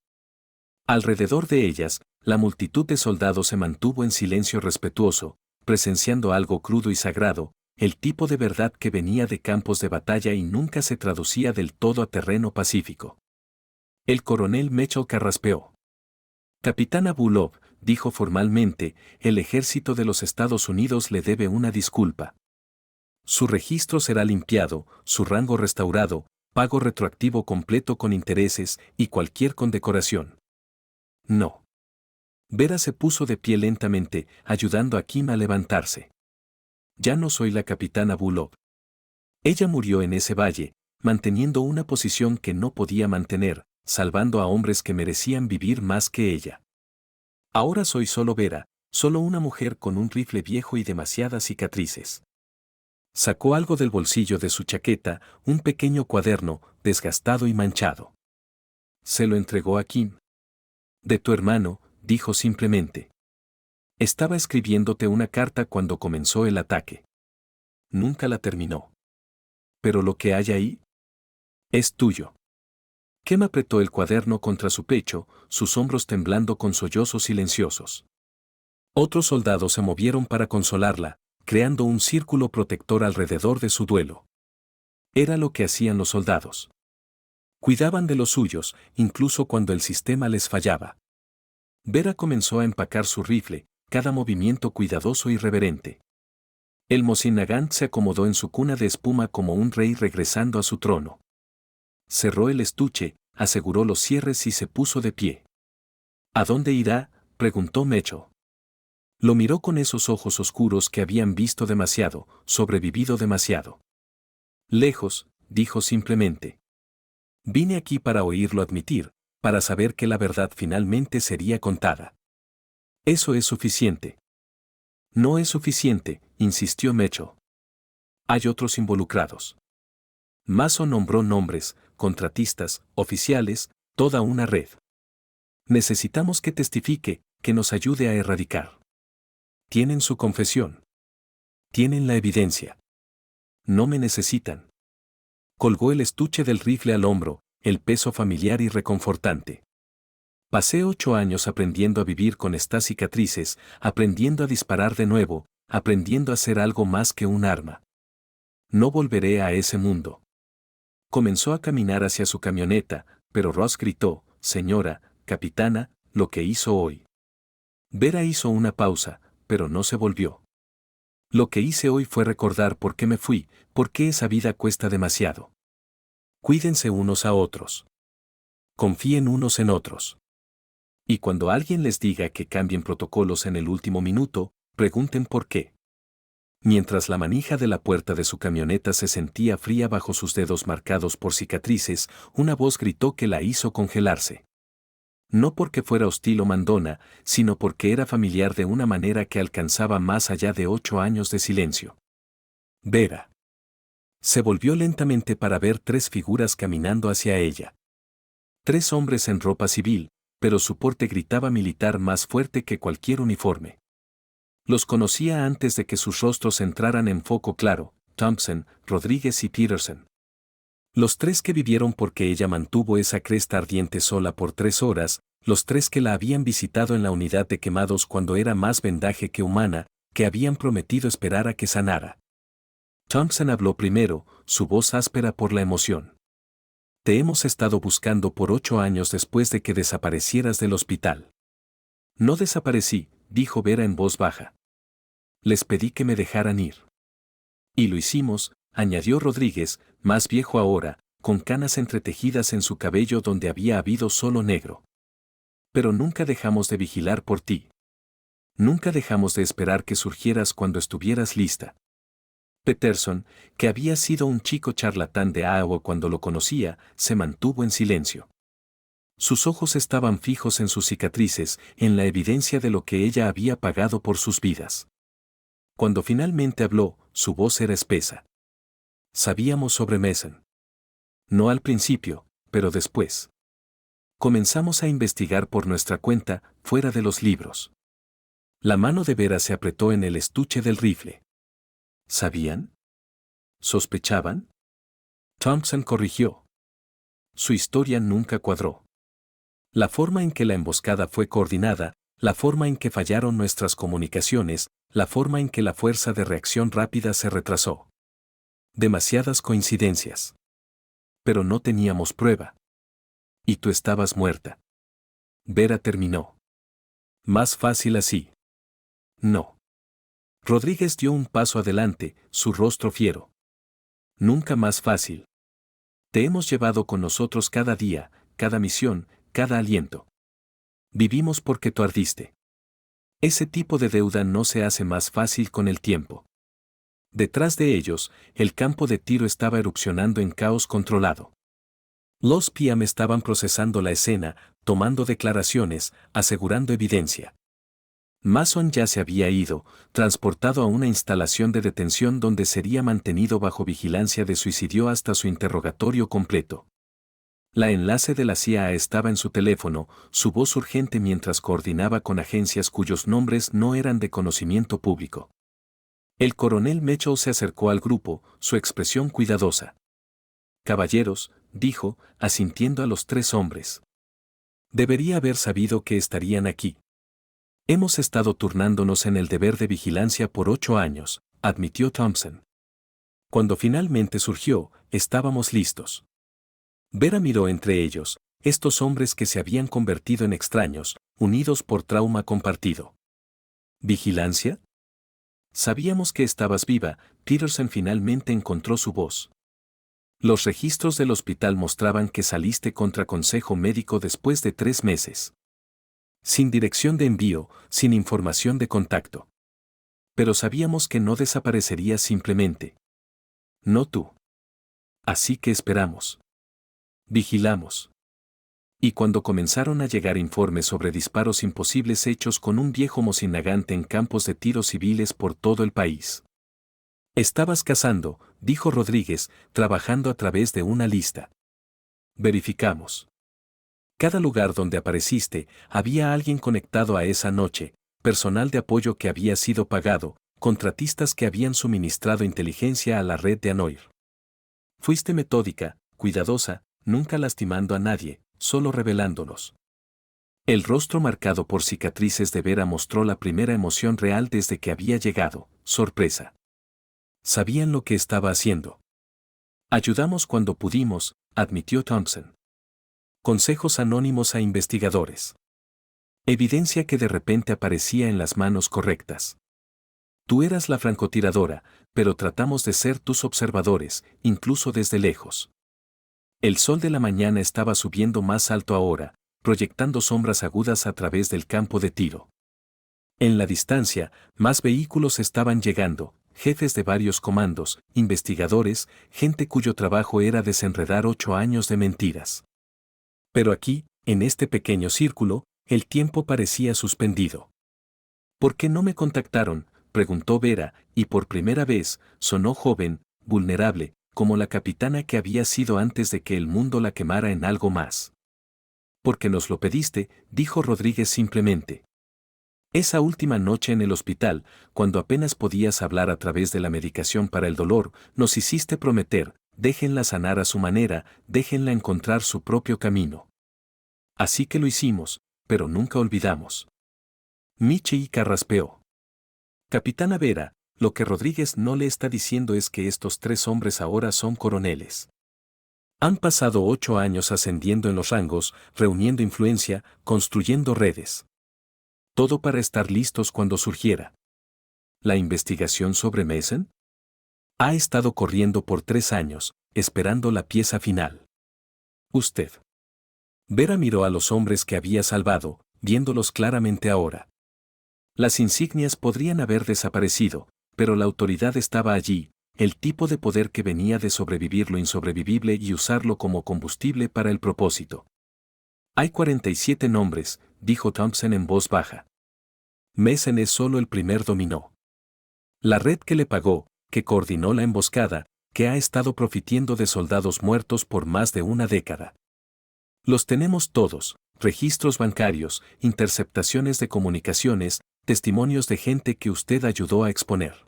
Alrededor de ellas, la multitud de soldados se mantuvo en silencio respetuoso, presenciando algo crudo y sagrado, el tipo de verdad que venía de campos de batalla y nunca se traducía del todo a terreno pacífico. El coronel Mitchell carraspeó. «Capitana Bulov», dijo formalmente, «el ejército de los Estados Unidos le debe una disculpa. Su registro será limpiado, su rango restaurado, pago retroactivo completo con intereses y cualquier condecoración». «No». Vera se puso de pie lentamente, ayudando a Kim a levantarse. «Ya no soy la capitana Bulov. Ella murió en ese valle, manteniendo una posición que no podía mantener, salvando a hombres que merecían vivir más que ella. Ahora soy solo Vera, solo una mujer con un rifle viejo y demasiadas cicatrices». Sacó algo del bolsillo de su chaqueta, un pequeño cuaderno, desgastado y manchado. Se lo entregó a Kim. «De tu hermano», dijo simplemente. «Estaba escribiéndote una carta cuando comenzó el ataque. Nunca la terminó. Pero lo que hay ahí es tuyo». Kim apretó el cuaderno contra su pecho, sus hombros temblando con sollozos silenciosos. Otros soldados se movieron para consolarla, creando un círculo protector alrededor de su duelo. Era lo que hacían los soldados. Cuidaban de los suyos, incluso cuando el sistema les fallaba. Vera comenzó a empacar su rifle, cada movimiento cuidadoso y reverente. El Mosin Nagant se acomodó en su cuna de espuma como un rey regresando a su trono. Cerró el estuche, aseguró los cierres y se puso de pie. «¿A dónde irá?», preguntó Mecho. Lo miró con esos ojos oscuros que habían visto demasiado, sobrevivido demasiado. «Lejos», dijo simplemente. «Vine aquí para oírlo admitir, para saber que la verdad finalmente sería contada». «Eso es suficiente». «No es suficiente», insistió Mecho. «Hay otros involucrados». Mason nombró nombres, contratistas, oficiales, toda una red. «Necesitamos que testifique, que nos ayude a erradicar». «Tienen su confesión. Tienen la evidencia. No me necesitan». Colgó el estuche del rifle al hombro, el peso familiar y reconfortante. «Pasé 8 años aprendiendo a vivir con estas cicatrices, aprendiendo a disparar de nuevo, aprendiendo a ser algo más que un arma. No volveré a ese mundo». Comenzó a caminar hacia su camioneta, pero Ross gritó: «Señora, capitana, lo que hizo hoy». Vera hizo una pausa, pero no se volvió. «Lo que hice hoy fue recordar por qué me fui, por qué esa vida cuesta demasiado. Cuídense unos a otros. Confíen unos en otros. Y cuando alguien les diga que cambien protocolos en el último minuto, pregunten por qué». Mientras la manija de la puerta de su camioneta se sentía fría bajo sus dedos marcados por cicatrices, una voz gritó que la hizo congelarse. No porque fuera hostil o mandona, sino porque era familiar de una manera que alcanzaba más allá de 8 años de silencio. «Vera». Se volvió lentamente para ver 3 figuras caminando hacia ella. 3 hombres en ropa civil, pero su porte gritaba militar más fuerte que cualquier uniforme. Los conocía antes de que sus rostros entraran en foco claro: Thompson, Rodríguez y Peterson. Los 3 que vivieron porque ella mantuvo esa cresta ardiente sola por 3 horas, los 3 que la habían visitado en la unidad de quemados cuando era más vendaje que humana, que habían prometido esperar a que sanara. Thompson habló primero, su voz áspera por la emoción. Te hemos estado buscando por 8 años después de que desaparecieras del hospital. No desaparecí, dijo Vera en voz baja. Les pedí que me dejaran ir. Y lo hicimos, añadió Rodríguez, más viejo ahora, con canas entretejidas en su cabello donde había habido solo negro. Pero nunca dejamos de vigilar por ti. Nunca dejamos de esperar que surgieras cuando estuvieras lista. Peterson, que había sido un chico charlatán de Iowa cuando lo conocía, se mantuvo en silencio. Sus ojos estaban fijos en sus cicatrices, en la evidencia de lo que ella había pagado por sus vidas. Cuando finalmente habló, su voz era espesa. Sabíamos sobre Mason. No al principio, pero después. Comenzamos a investigar por nuestra cuenta, fuera de los libros. La mano de Vera se apretó en el estuche del rifle. ¿Sabían? ¿Sospechaban? Thompson corrigió. Su historia nunca cuadró. La forma en que la emboscada fue coordinada, la forma en que fallaron nuestras comunicaciones, la forma en que la fuerza de reacción rápida se retrasó. Demasiadas coincidencias. Pero no teníamos prueba. Y tú estabas muerta. Vera terminó. Más fácil así. No. Rodríguez dio un paso adelante, su rostro fiero. Nunca más fácil. Te hemos llevado con nosotros cada día, cada misión, cada aliento. Vivimos porque tú ardiste. Ese tipo de deuda no se hace más fácil con el tiempo. Detrás de ellos, el campo de tiro estaba erupcionando en caos controlado. Los PM estaban procesando la escena, tomando declaraciones, asegurando evidencia. Mason ya se había ido, transportado a una instalación de detención donde sería mantenido bajo vigilancia de suicidio hasta su interrogatorio completo. La enlace de la CIA estaba en su teléfono, su voz urgente mientras coordinaba con agencias cuyos nombres no eran de conocimiento público. El coronel Mitchell se acercó al grupo, su expresión cuidadosa. Caballeros, dijo, asintiendo a los 3 hombres. Debería haber sabido que estarían aquí. Hemos estado turnándonos en el deber de vigilancia por 8 años, admitió Thompson. Cuando finalmente surgió, estábamos listos. Vera miró entre ellos, estos hombres que se habían convertido en extraños, unidos por trauma compartido. ¿Vigilancia? Sabíamos que estabas viva, Peterson finalmente encontró su voz. Los registros del hospital mostraban que saliste contra consejo médico después de 3 meses. Sin dirección de envío, sin información de contacto. Pero sabíamos que no desaparecerías simplemente. No tú. Así que esperamos. Vigilamos. Y cuando comenzaron a llegar informes sobre disparos imposibles hechos con un viejo mocinagante en campos de tiro civiles por todo el país. Estabas cazando, dijo Rodríguez, trabajando a través de una lista. Verificamos. Cada lugar donde apareciste, había alguien conectado a esa noche, personal de apoyo que había sido pagado, contratistas que habían suministrado inteligencia a la red de Anoir. Fuiste metódica, cuidadosa, nunca lastimando a nadie, solo revelándolos. El rostro marcado por cicatrices de Vera mostró la primera emoción real desde que había llegado, sorpresa. Sabían lo que estaba haciendo. Ayudamos cuando pudimos, admitió Thompson. Consejos anónimos a investigadores. Evidencia que de repente aparecía en las manos correctas. Tú eras la francotiradora, pero tratamos de ser tus observadores, incluso desde lejos. El sol de la mañana estaba subiendo más alto ahora, proyectando sombras agudas a través del campo de tiro. En la distancia, más vehículos estaban llegando, jefes de varios comandos, investigadores, gente cuyo trabajo era desenredar 8 años de mentiras. Pero aquí, en este pequeño círculo, el tiempo parecía suspendido. ¿Por qué no me contactaron?, preguntó Vera, y por primera vez, sonó joven, vulnerable, como la capitana que había sido antes de que el mundo la quemara en algo más. Porque nos lo pediste, dijo Rodríguez simplemente. Esa última noche en el hospital, cuando apenas podías hablar a través de la medicación para el dolor, nos hiciste prometer, déjenla sanar a su manera, déjenla encontrar su propio camino. Así que lo hicimos, pero nunca olvidamos. Michi carraspeó. Capitana Vera, Lo que Rodríguez no le está diciendo es que estos 3 hombres ahora son coroneles. Han pasado 8 años ascendiendo en los rangos, reuniendo influencia, construyendo redes. Todo para estar listos cuando surgiera. ¿La investigación sobre Mason? Ha estado corriendo por 3 años, esperando la pieza final. Usted. Vera miró a los hombres que había salvado, viéndolos claramente ahora. Las insignias podrían haber desaparecido, pero la autoridad estaba allí, el tipo de poder que venía de sobrevivir lo insobrevivible y usarlo como combustible para el propósito. Hay 47 nombres, dijo Thompson en voz baja. Mason es solo el primer dominó. La red que le pagó, que coordinó la emboscada, que ha estado profitiendo de soldados muertos por más de una década. Los tenemos todos, registros bancarios, interceptaciones de comunicaciones, testimonios de gente que usted ayudó a exponer.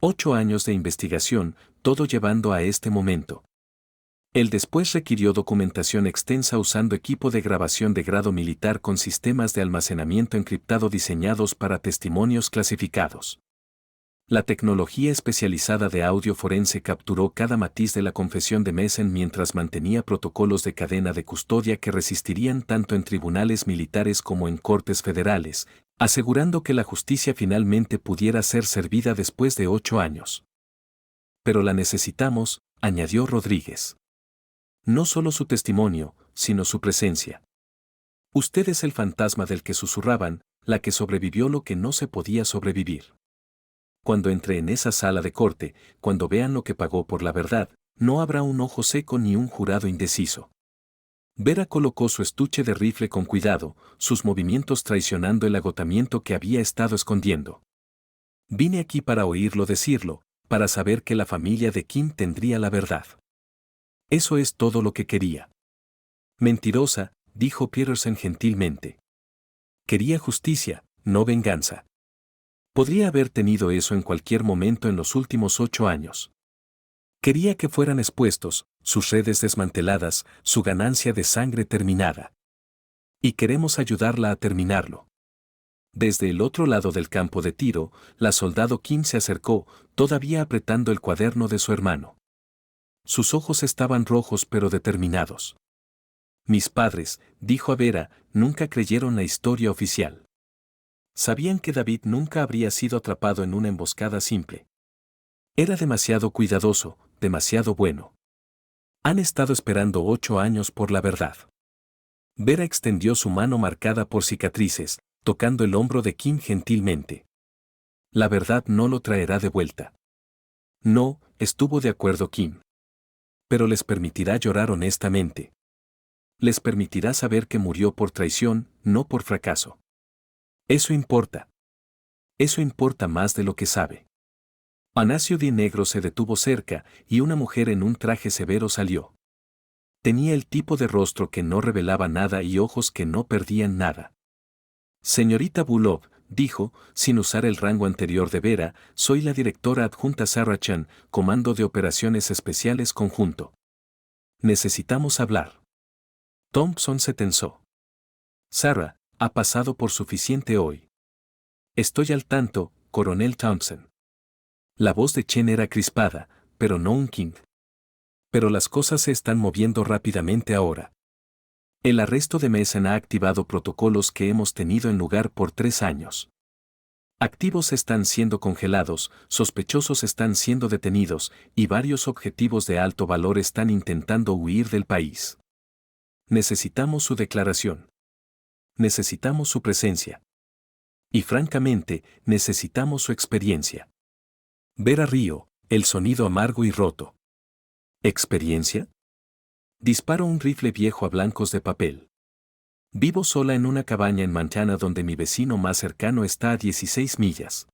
8 años de investigación, todo llevando a este momento. El después requirió documentación extensa usando equipo de grabación de grado militar con sistemas de almacenamiento encriptado diseñados para testimonios clasificados. La tecnología especializada de audio forense capturó cada matiz de la confesión de Mason mientras mantenía protocolos de cadena de custodia que resistirían tanto en tribunales militares como en cortes federales, asegurando que la justicia finalmente pudiera ser servida después de 8 años. Pero la necesitamos, añadió Rodríguez. No solo su testimonio, sino su presencia. Usted es el fantasma del que susurraban, la que sobrevivió lo que no se podía sobrevivir. Cuando entre en esa sala de corte, cuando vean lo que pagó por la verdad, no habrá un ojo seco ni un jurado indeciso. Vera colocó su estuche de rifle con cuidado, sus movimientos traicionando el agotamiento que había estado escondiendo. Vine aquí para oírlo decirlo, para saber que la familia de Kim tendría la verdad. Eso es todo lo que quería. Mentirosa, dijo Peterson gentilmente. Quería justicia, no venganza. Podría haber tenido eso en cualquier momento en los últimos 8 años. Quería que fueran expuestos, sus redes desmanteladas, su ganancia de sangre terminada. Y queremos ayudarla a terminarlo. Desde el otro lado del campo de tiro, la soldado Kim se acercó, todavía apretando el cuaderno de su hermano. Sus ojos estaban rojos pero determinados. Mis padres, dijo a Vera, nunca creyeron la historia oficial. Sabían que David nunca habría sido atrapado en una emboscada simple. Era demasiado cuidadoso, demasiado bueno. Han estado esperando 8 años por la verdad. Vera extendió su mano marcada por cicatrices, tocando el hombro de Kim gentilmente. La verdad no lo traerá de vuelta. No, estuvo de acuerdo Kim. Pero les permitirá llorar honestamente. Les permitirá saber que murió por traición, no por fracaso. Eso importa. Eso importa más de lo que sabe. Anasio Di Negro se detuvo cerca y una mujer en un traje severo salió. Tenía el tipo de rostro que no revelaba nada y ojos que no perdían nada. Señorita Bulov, dijo, sin usar el rango anterior de Vera, soy la directora adjunta Sarah Chan, Comando de Operaciones Especiales Conjunto. Necesitamos hablar. Thompson se tensó. Sarah, ha pasado por suficiente hoy. Estoy al tanto, coronel Thompson. La voz de Chen era crispada, pero no un King. Pero las cosas se están moviendo rápidamente ahora. El arresto de Mason ha activado protocolos que hemos tenido en lugar por 3 años. Activos están siendo congelados, sospechosos están siendo detenidos, y varios objetivos de alto valor están intentando huir del país. Necesitamos su declaración. Necesitamos su presencia. Y francamente, necesitamos su experiencia. Vera Río, el sonido amargo y roto. ¿Experiencia? Disparo un rifle viejo a blancos de papel. Vivo sola en una cabaña en Montana donde mi vecino más cercano está a 16 millas.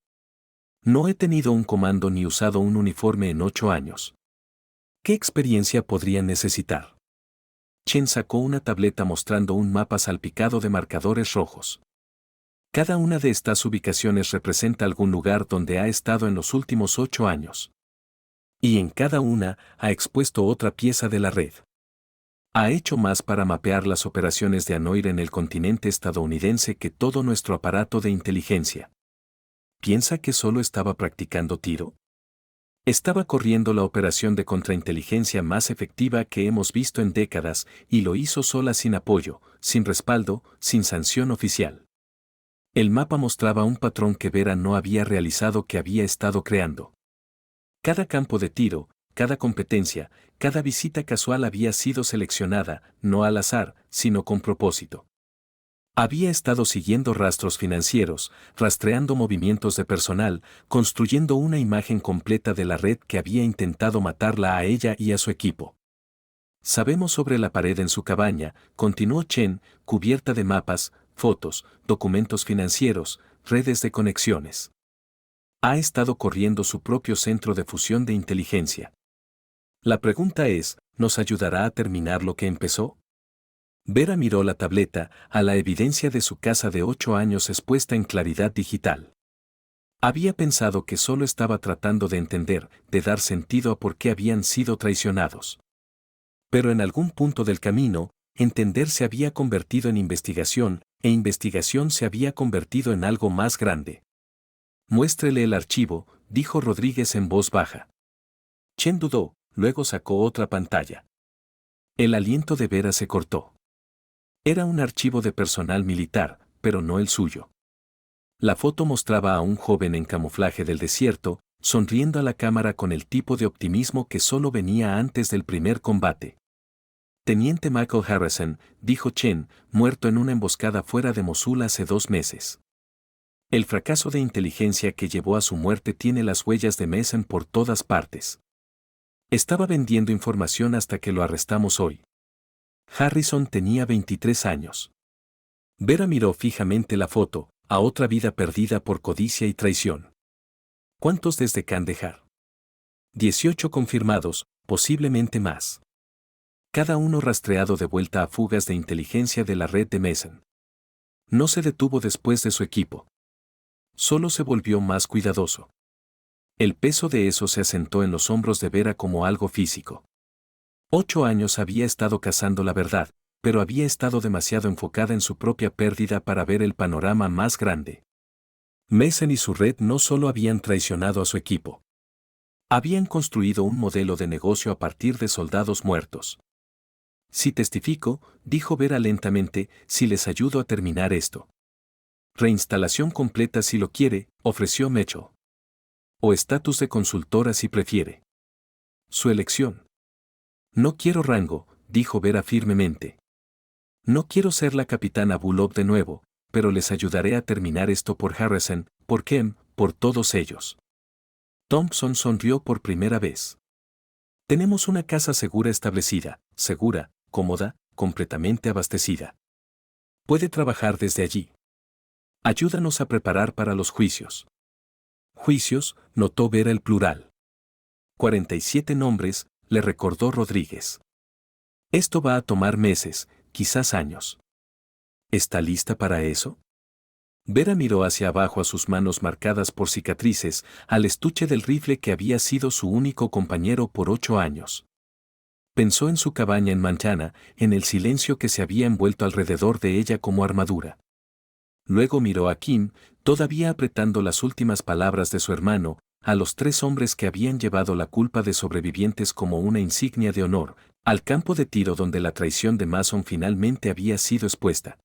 No he tenido un comando ni usado un uniforme en 8 años. ¿Qué experiencia podría necesitar? Chen sacó una tableta mostrando un mapa salpicado de marcadores rojos. Cada una de estas ubicaciones representa algún lugar donde ha estado en los últimos 8 años. Y en cada una ha expuesto otra pieza de la red. Ha hecho más para mapear las operaciones de Anoir en el continente estadounidense que todo nuestro aparato de inteligencia. ¿Piensa que solo estaba practicando tiro? Estaba corriendo la operación de contrainteligencia más efectiva que hemos visto en décadas y lo hizo sola sin apoyo, sin respaldo, sin sanción oficial. El mapa mostraba un patrón que Vera no había realizado que había estado creando. Cada campo de tiro, cada competencia, cada visita casual había sido seleccionada, no al azar, sino con propósito. Había estado siguiendo rastros financieros, rastreando movimientos de personal, construyendo una imagen completa de la red que había intentado matarla a ella y a su equipo. Sabemos sobre la pared en su cabaña, continuó Chen, cubierta de mapas, fotos, documentos financieros, redes de conexiones. Ha estado corriendo su propio centro de fusión de inteligencia. La pregunta es, ¿nos ayudará a terminar lo que empezó? Vera miró la tableta, a la evidencia de su casa de 8 años expuesta en claridad digital. Había pensado que solo estaba tratando de entender, de dar sentido a por qué habían sido traicionados. Pero en algún punto del camino, entender se había convertido en investigación, e investigación se había convertido en algo más grande. Muéstrele el archivo, dijo Rodríguez en voz baja. Chen dudó, luego sacó otra pantalla. El aliento de Vera se cortó. Era un archivo de personal militar, pero no el suyo. La foto mostraba a un joven en camuflaje del desierto, sonriendo a la cámara con el tipo de optimismo que solo venía antes del primer combate. Teniente Michael Harrison, dijo Chen, muerto en una emboscada fuera de Mosul hace 2 meses. El fracaso de inteligencia que llevó a su muerte tiene las huellas de Mason por todas partes. Estaba vendiendo información hasta que lo arrestamos hoy. Harrison tenía 23 años. Vera miró fijamente la foto, a otra vida perdida por codicia y traición. ¿Cuántos desde Kandahar? 18 confirmados, posiblemente más. Cada uno rastreado de vuelta a fugas de inteligencia de la red de Mason. No se detuvo después de su equipo. Solo se volvió más cuidadoso. El peso de eso se asentó en los hombros de Vera como algo físico. 8 años había estado cazando la verdad, pero había estado demasiado enfocada en su propia pérdida para ver el panorama más grande. Mason y su red no solo habían traicionado a su equipo. Habían construido un modelo de negocio a partir de soldados muertos. Si testifico, dijo Vera lentamente, si les ayudo a terminar esto. Reinstalación completa si lo quiere, ofreció Mecho. O estatus de consultora si prefiere. Su elección. No quiero rango, dijo Vera firmemente. No quiero ser la capitana Bullock de nuevo, pero les ayudaré a terminar esto por Harrison, por Kem, por todos ellos. Thompson sonrió por primera vez. Tenemos una casa segura establecida, segura, cómoda, completamente abastecida. Puede trabajar desde allí. Ayúdanos a preparar para los juicios. Juicios, notó Vera el plural. 47 nombres, le recordó Rodríguez. Esto va a tomar meses, quizás años. ¿Está lista para eso? Vera miró hacia abajo a sus manos marcadas por cicatrices, al estuche del rifle que había sido su único compañero por 8 años. Pensó en su cabaña en Montana, en el silencio que se había envuelto alrededor de ella como armadura. Luego miró a Kim, todavía apretando las últimas palabras de su hermano, a los 3 hombres que habían llevado la culpa de sobrevivientes como una insignia de honor, al campo de tiro donde la traición de Mason finalmente había sido expuesta.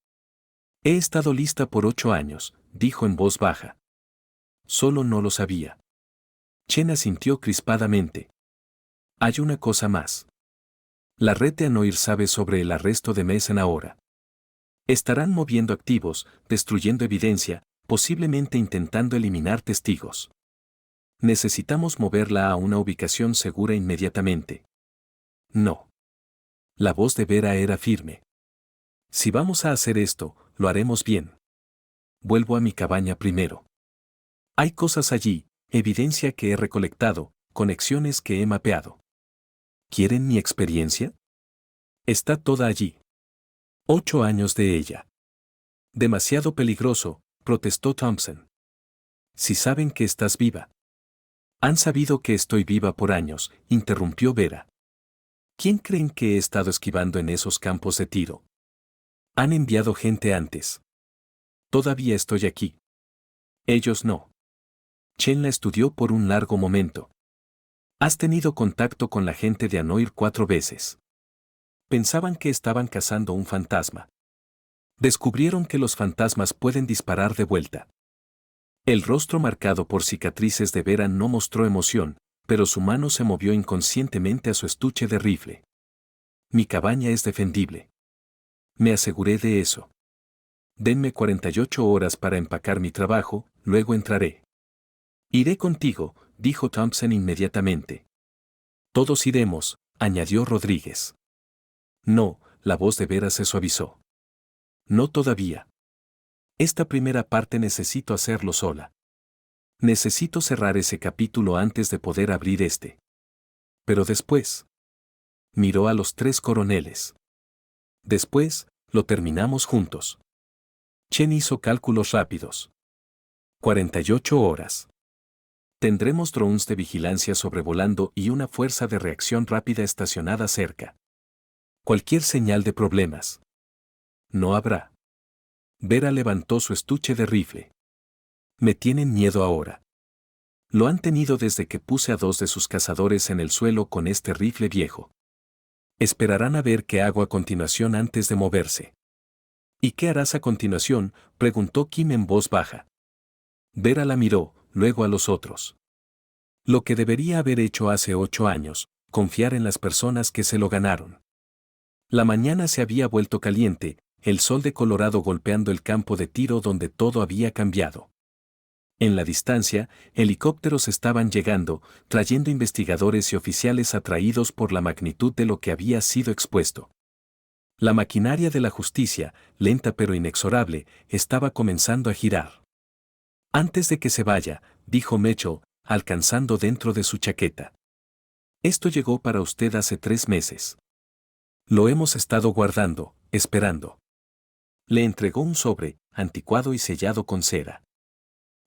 He estado lista por 8 años, dijo en voz baja. Solo no lo sabía. Chen asintió crispadamente. Hay una cosa más. La red de Anoir sabe sobre el arresto de Mason ahora. Estarán moviendo activos, destruyendo evidencia, posiblemente intentando eliminar testigos. Necesitamos moverla a una ubicación segura inmediatamente. No. La voz de Vera era firme. Si vamos a hacer esto, lo haremos bien. Vuelvo a mi cabaña primero. Hay cosas allí, evidencia que he recolectado, conexiones que he mapeado. ¿Quieren mi experiencia? Está toda allí. 8 años de ella. Demasiado peligroso, protestó Thompson. Si saben que estás viva. Han sabido que estoy viva por años, interrumpió Vera. ¿Quién creen que he estado esquivando en esos campos de tiro? Han enviado gente antes. Todavía estoy aquí. Ellos no. Chen la estudió por un largo momento. Has tenido contacto con la gente de Anoir 4 veces. Pensaban que estaban cazando un fantasma. Descubrieron que los fantasmas pueden disparar de vuelta. El rostro marcado por cicatrices de Vera no mostró emoción, pero su mano se movió inconscientemente a su estuche de rifle. Mi cabaña es defendible. Me aseguré de eso. Denme 48 horas para empacar mi trabajo, luego entraré. Iré contigo, dijo Thompson inmediatamente. Todos iremos, añadió Rodríguez. No, la voz de Vera se suavizó. No todavía. Esta primera parte necesito hacerlo sola. Necesito cerrar ese capítulo antes de poder abrir este. Pero después. Miró a los 3 coroneles. Después, lo terminamos juntos. Chen hizo cálculos rápidos. 48 horas. Tendremos drones de vigilancia sobrevolando y una fuerza de reacción rápida estacionada cerca. Cualquier señal de problemas. No habrá. Vera levantó su estuche de rifle. Me tienen miedo ahora. Lo han tenido desde que puse a 2 de sus cazadores en el suelo con este rifle viejo. Esperarán a ver qué hago a continuación antes de moverse. ¿Y qué harás a continuación?, preguntó Kim en voz baja. Vera la miró, luego a los otros. Lo que debería haber hecho hace 8 años, confiar en las personas que se lo ganaron. La mañana se había vuelto caliente, el sol de Colorado golpeando el campo de tiro donde todo había cambiado. En la distancia, helicópteros estaban llegando, trayendo investigadores y oficiales atraídos por la magnitud de lo que había sido expuesto. La maquinaria de la justicia, lenta pero inexorable, estaba comenzando a girar. Antes de que se vaya, dijo Mitchell, alcanzando dentro de su chaqueta. Esto llegó para usted hace 3 meses. Lo hemos estado guardando, esperando. Le entregó un sobre, anticuado y sellado con cera.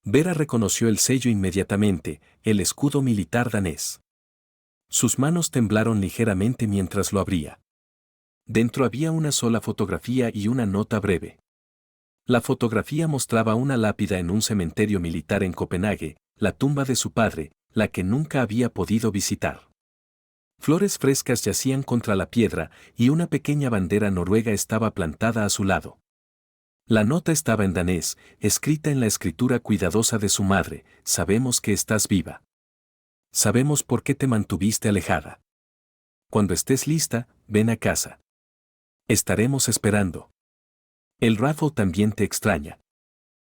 Vera reconoció el sello inmediatamente, el escudo militar danés. Sus manos temblaron ligeramente mientras lo abría. Dentro había una sola fotografía y una nota breve. La fotografía mostraba una lápida en un cementerio militar en Copenhague, la tumba de su padre, la que nunca había podido visitar. Flores frescas yacían contra la piedra y una pequeña bandera noruega estaba plantada a su lado. La nota estaba en danés, escrita en la escritura cuidadosa de su madre: sabemos que estás viva. Sabemos por qué te mantuviste alejada. Cuando estés lista, ven a casa. Estaremos esperando. El Raffle también te extraña.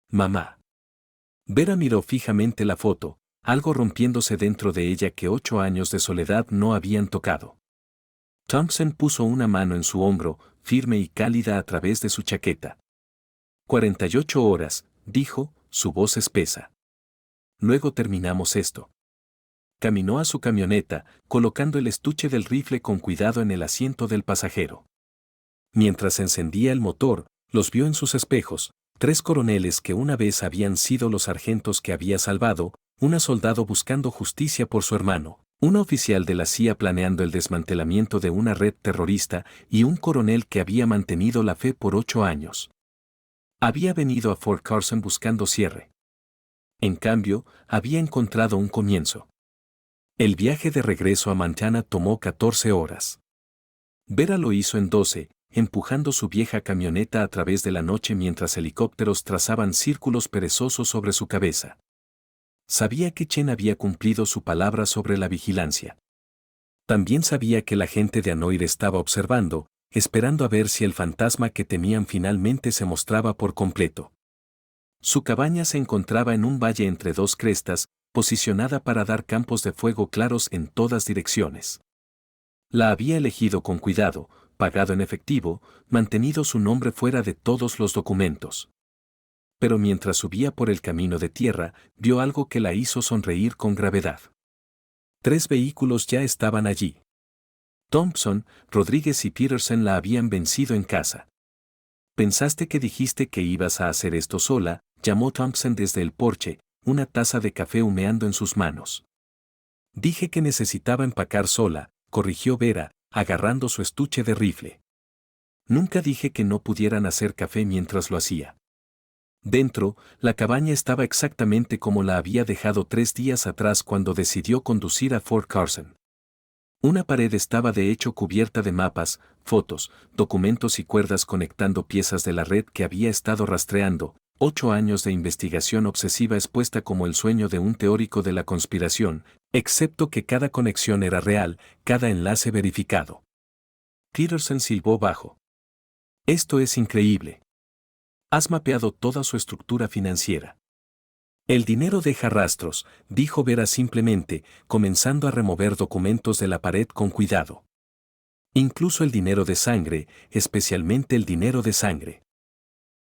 Mamá. Vera miró fijamente la foto, algo rompiéndose dentro de ella que 8 años de soledad no habían tocado. Thompson puso una mano en su hombro, firme y cálida a través de su chaqueta. 48 horas, dijo, su voz espesa. Luego terminamos esto. Caminó a su camioneta, colocando el estuche del rifle con cuidado en el asiento del pasajero. Mientras encendía el motor, los vio en sus espejos: 3 coroneles que una vez habían sido los sargentos que había salvado, una soldado buscando justicia por su hermano, una oficial de la CIA planeando el desmantelamiento de una red terrorista y un coronel que había mantenido la fe por 8 años. Había venido a Fort Carson buscando cierre. En cambio, había encontrado un comienzo. El viaje de regreso a Montana tomó 14 horas. Vera lo hizo en 12, empujando su vieja camioneta a través de la noche mientras helicópteros trazaban círculos perezosos sobre su cabeza. Sabía que Chen había cumplido su palabra sobre la vigilancia. También sabía que la gente de Anoir estaba observando, esperando a ver si el fantasma que temían finalmente se mostraba por completo. Su cabaña se encontraba en un valle entre 2 crestas, posicionada para dar campos de fuego claros en todas direcciones. La había elegido con cuidado, pagado en efectivo, mantenido su nombre fuera de todos los documentos. Pero mientras subía por el camino de tierra, vio algo que la hizo sonreír con gravedad. 3 vehículos ya estaban allí. Thompson, Rodríguez y Peterson la habían vencido en casa. «¿Pensaste que dijiste que ibas a hacer esto sola?», llamó Thompson desde el porche, una taza de café humeando en sus manos. «Dije que necesitaba empacar sola», corrigió Vera, agarrando su estuche de rifle. «Nunca dije que no pudieran hacer café mientras lo hacía». Dentro, la cabaña estaba exactamente como la había dejado 3 días atrás cuando decidió conducir a Fort Carson. Una pared estaba de hecho cubierta de mapas, fotos, documentos y cuerdas conectando piezas de la red que había estado rastreando. 8 años de investigación obsesiva expuesta como el sueño de un teórico de la conspiración, excepto que cada conexión era real, cada enlace verificado. Peterson silbó bajo. Esto es increíble. Has mapeado toda su estructura financiera. El dinero deja rastros, dijo Vera simplemente, comenzando a remover documentos de la pared con cuidado. Incluso el dinero de sangre, especialmente el dinero de sangre.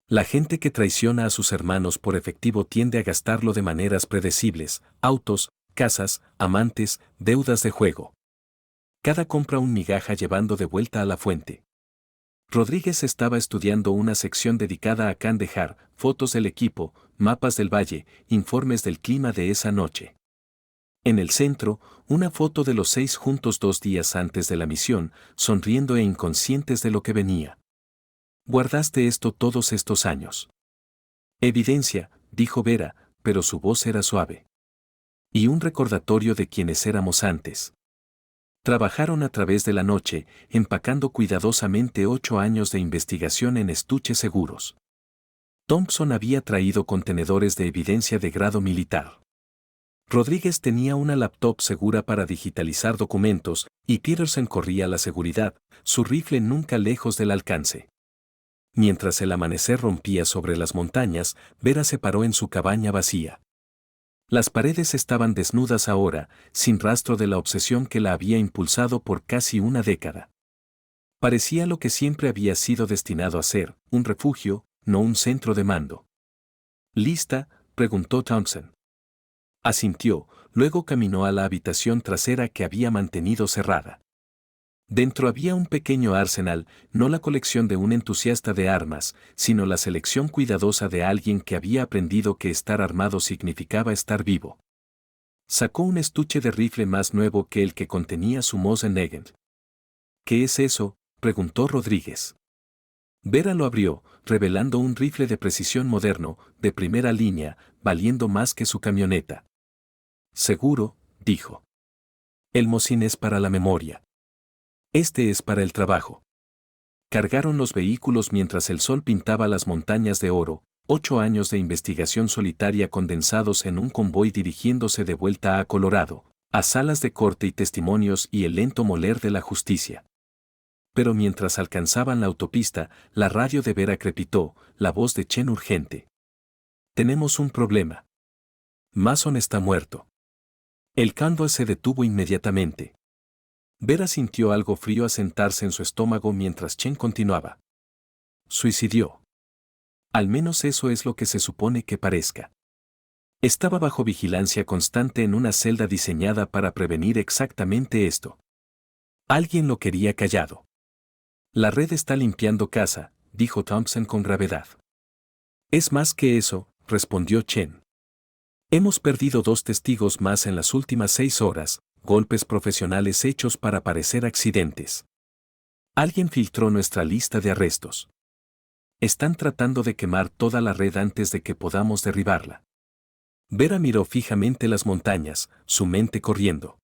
La gente que traiciona a sus hermanos por efectivo tiende a gastarlo de maneras predecibles: autos, casas, amantes, deudas de juego. Cada compra un migaja llevando de vuelta a la fuente. Rodríguez estaba estudiando una sección dedicada a Kandahar, fotos del equipo, mapas del valle, informes del clima de esa noche. En el centro, una foto de los 6 juntos 2 días antes de la misión, sonriendo e inconscientes de lo que venía. Guardaste esto todos estos años. Evidencia, dijo Vera, pero su voz era suave. Y un recordatorio de quienes éramos antes. Trabajaron a través de la noche, empacando cuidadosamente 8 años de investigación en estuches seguros. Thompson había traído contenedores de evidencia de grado militar. Rodríguez tenía una laptop segura para digitalizar documentos, y Peterson corría la seguridad, su rifle nunca lejos del alcance. Mientras el amanecer rompía sobre las montañas, Vera se paró en su cabaña vacía. Las paredes estaban desnudas ahora, sin rastro de la obsesión que la había impulsado por casi una década. Parecía lo que siempre había sido destinado a ser, un refugio, no un centro de mando. ¿Lista?, preguntó Thompson. Asintió, luego caminó a la habitación trasera que había mantenido cerrada. Dentro había un pequeño arsenal, no la colección de un entusiasta de armas, sino la selección cuidadosa de alguien que había aprendido que estar armado significaba estar vivo. Sacó un estuche de rifle más nuevo que el que contenía su Mosin Nagant. ¿Qué es eso?, preguntó Rodríguez. Vera lo abrió, revelando un rifle de precisión moderno, de primera línea, valiendo más que su camioneta. Seguro, dijo. El Mosin es para la memoria. Este es para el trabajo. Cargaron los vehículos mientras el sol pintaba las montañas de oro, 8 años de investigación solitaria condensados en un convoy dirigiéndose de vuelta a Colorado, a salas de corte y testimonios y el lento moler de la justicia. Pero mientras alcanzaban la autopista, la radio de Vera crepitó, la voz de Chen urgente. Tenemos un problema. Mason está muerto. El convoy se detuvo inmediatamente. Vera sintió algo frío asentarse en su estómago mientras Chen continuaba. Suicidió. Al menos eso es lo que se supone que parezca. Estaba bajo vigilancia constante en una celda diseñada para prevenir exactamente esto. Alguien lo quería callado. La red está limpiando casa, dijo Thompson con gravedad. Es más que eso, respondió Chen. Hemos perdido 2 testigos más en las últimas 6 horas, golpes profesionales hechos para parecer accidentes. Alguien filtró nuestra lista de arrestos. Están tratando de quemar toda la red antes de que podamos derribarla. Vera miró fijamente las montañas, su mente corriendo.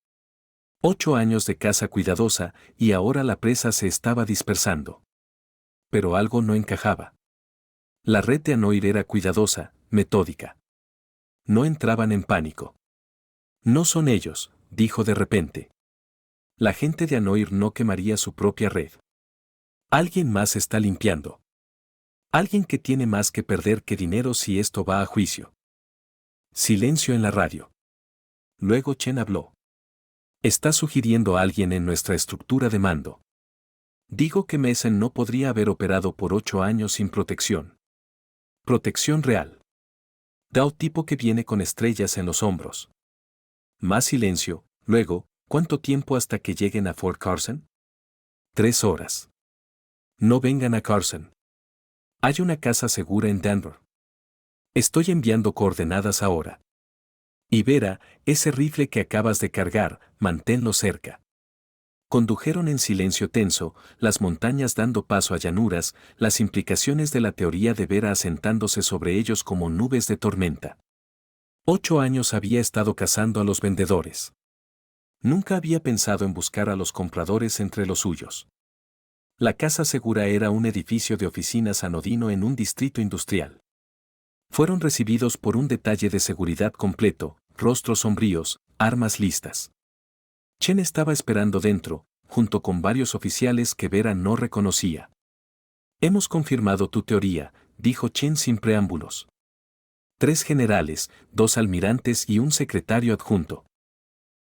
8 años de caza cuidadosa, y ahora la presa se estaba dispersando. Pero algo no encajaba. La red de Anoir era cuidadosa, metódica. No entraban en pánico. No son ellos, dijo de repente. La gente de Anoir no quemaría su propia red. Alguien más está limpiando. Alguien que tiene más que perder que dinero si esto va a juicio. Silencio en la radio. Luego Chen habló. Está sugiriendo a alguien en nuestra estructura de mando. Digo que Mason no podría haber operado por 8 años sin protección. Protección real. Da un tipo que viene con estrellas en los hombros. Más silencio, luego, ¿cuánto tiempo hasta que lleguen a Fort Carson? 3 horas. No vengan a Carson. Hay una casa segura en Denver. Estoy enviando coordenadas ahora. Y Vera, ese rifle que acabas de cargar, manténlo cerca. Condujeron en silencio tenso, las montañas dando paso a llanuras, las implicaciones de la teoría de Vera asentándose sobre ellos como nubes de tormenta. 8 años había estado cazando a los vendedores. Nunca había pensado en buscar a los compradores entre los suyos. La Casa Segura era un edificio de oficinas anodino en un distrito industrial. Fueron recibidos por un detalle de seguridad completo, rostros sombríos, armas listas. Chen estaba esperando dentro, junto con varios oficiales que Vera no reconocía. Hemos confirmado tu teoría, dijo Chen sin preámbulos. 3 generales, 2 almirantes y un secretario adjunto.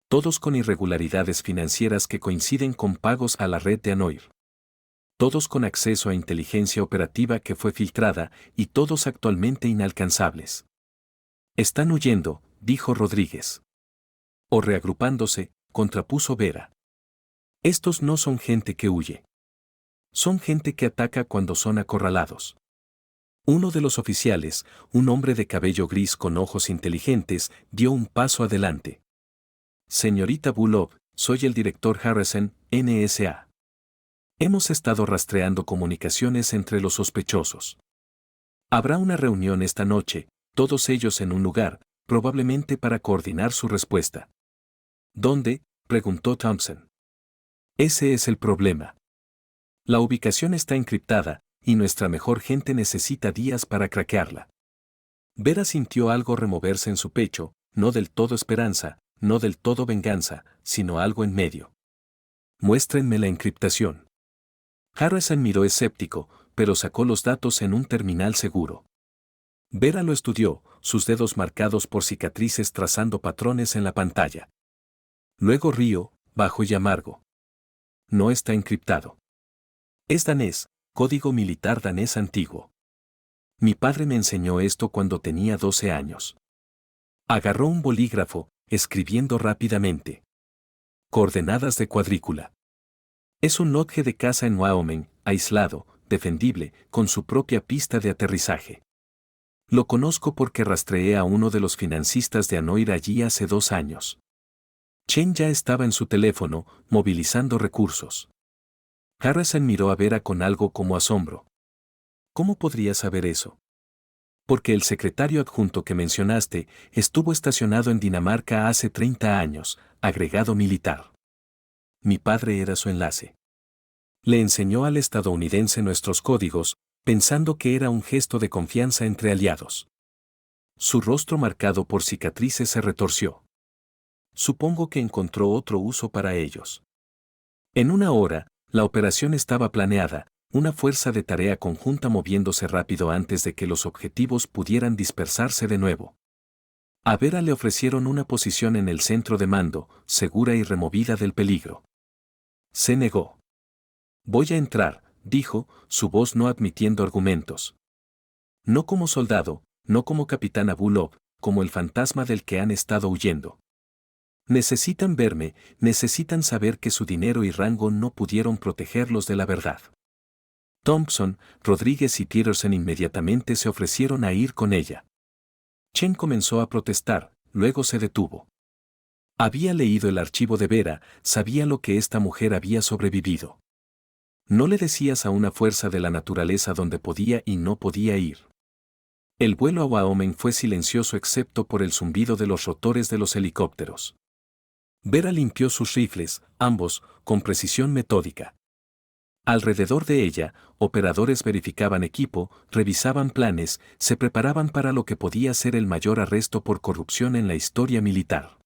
Todos con irregularidades financieras que coinciden con pagos a la red de Anoir. Todos con acceso a inteligencia operativa que fue filtrada y todos actualmente inalcanzables. Están huyendo, dijo Rodríguez. O reagrupándose, contrapuso Vera. Estos no son gente que huye. Son gente que ataca cuando son acorralados. Uno de los oficiales, un hombre de cabello gris con ojos inteligentes, dio un paso adelante. Señorita Bullock, soy el director Harrison, NSA. Hemos estado rastreando comunicaciones entre los sospechosos. Habrá una reunión esta noche, todos ellos en un lugar, probablemente para coordinar su respuesta. ¿Dónde?, preguntó Thompson. Ese es el problema. La ubicación está encriptada, y nuestra mejor gente necesita días para craquearla. Vera sintió algo removerse en su pecho, no del todo esperanza, no del todo venganza, sino algo en medio. Muéstrenme la encriptación. Harrison miró escéptico, pero sacó los datos en un terminal seguro. Vera lo estudió, sus dedos marcados por cicatrices trazando patrones en la pantalla. Luego rió, bajo y amargo. No está encriptado. Es danés, código militar danés antiguo. Mi padre me enseñó esto cuando tenía 12 años. Agarró un bolígrafo, escribiendo rápidamente. Coordenadas de cuadrícula. Es un lodge de caza en Wyoming, aislado, defendible, con su propia pista de aterrizaje. Lo conozco porque rastreé a uno de los financistas de Anoir allí hace 2 años. Chen ya estaba en su teléfono, movilizando recursos. Harrison miró a Vera con algo como asombro. ¿Cómo podría saber eso? Porque el secretario adjunto que mencionaste estuvo estacionado en Dinamarca hace 30 años, agregado militar. Mi padre era su enlace. Le enseñó al estadounidense nuestros códigos, pensando que era un gesto de confianza entre aliados. Su rostro marcado por cicatrices se retorció. Supongo que encontró otro uso para ellos. En 1 hora, la operación estaba planeada, una fuerza de tarea conjunta moviéndose rápido antes de que los objetivos pudieran dispersarse de nuevo. A Vera le ofrecieron una posición en el centro de mando, segura y removida del peligro. Se negó. Voy a entrar, dijo, su voz no admitiendo argumentos. No como soldado, no como capitán Bullock, como el fantasma del que han estado huyendo. Necesitan verme, necesitan saber que su dinero y rango no pudieron protegerlos de la verdad. Thompson, Rodríguez y Tiersen inmediatamente se ofrecieron a ir con ella. Chen comenzó a protestar, luego se detuvo. Había leído el archivo de Vera, sabía lo que esta mujer había sobrevivido. No le decías a una fuerza de la naturaleza donde podía y no podía ir. El vuelo a Wyoming fue silencioso excepto por el zumbido de los rotores de los helicópteros. Vera limpió sus rifles, ambos, con precisión metódica. Alrededor de ella, operadores verificaban equipo, revisaban planes, se preparaban para lo que podía ser el mayor arresto por corrupción en la historia militar.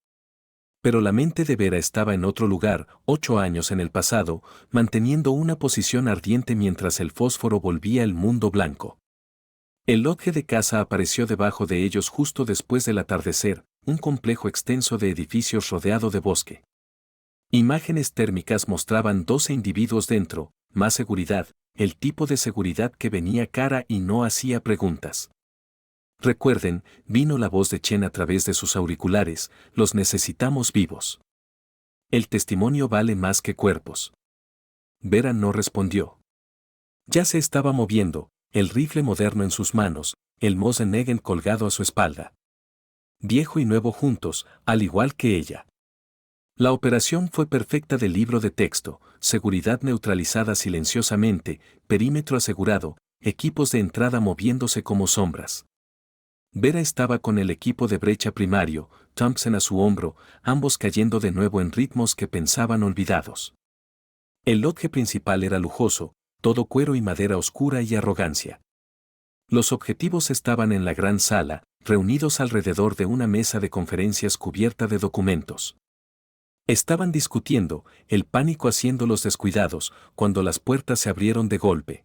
Pero la mente de Vera estaba en otro lugar, 8 años en el pasado, manteniendo una posición ardiente mientras el fósforo volvía el mundo blanco. El lodge de caza apareció debajo de ellos justo después del atardecer, un complejo extenso de edificios rodeado de bosque. Imágenes térmicas mostraban 12 individuos dentro, más seguridad, el tipo de seguridad que venía cara y no hacía preguntas. Recuerden, vino la voz de Chen a través de sus auriculares, los necesitamos vivos. El testimonio vale más que cuerpos. Vera no respondió. Ya se estaba moviendo, el rifle moderno en sus manos, el Mosin-Nagant colgado a su espalda. Viejo y nuevo juntos, al igual que ella. La operación fue perfecta de libro de texto, seguridad neutralizada silenciosamente, perímetro asegurado, equipos de entrada moviéndose como sombras. Vera estaba con el equipo de brecha primario, Thompson a su hombro, ambos cayendo de nuevo en ritmos que pensaban olvidados. El lodge principal era lujoso, todo cuero y madera oscura y arrogancia. Los objetivos estaban en la gran sala, reunidos alrededor de una mesa de conferencias cubierta de documentos. Estaban discutiendo, el pánico haciéndolos descuidados, cuando las puertas se abrieron de golpe.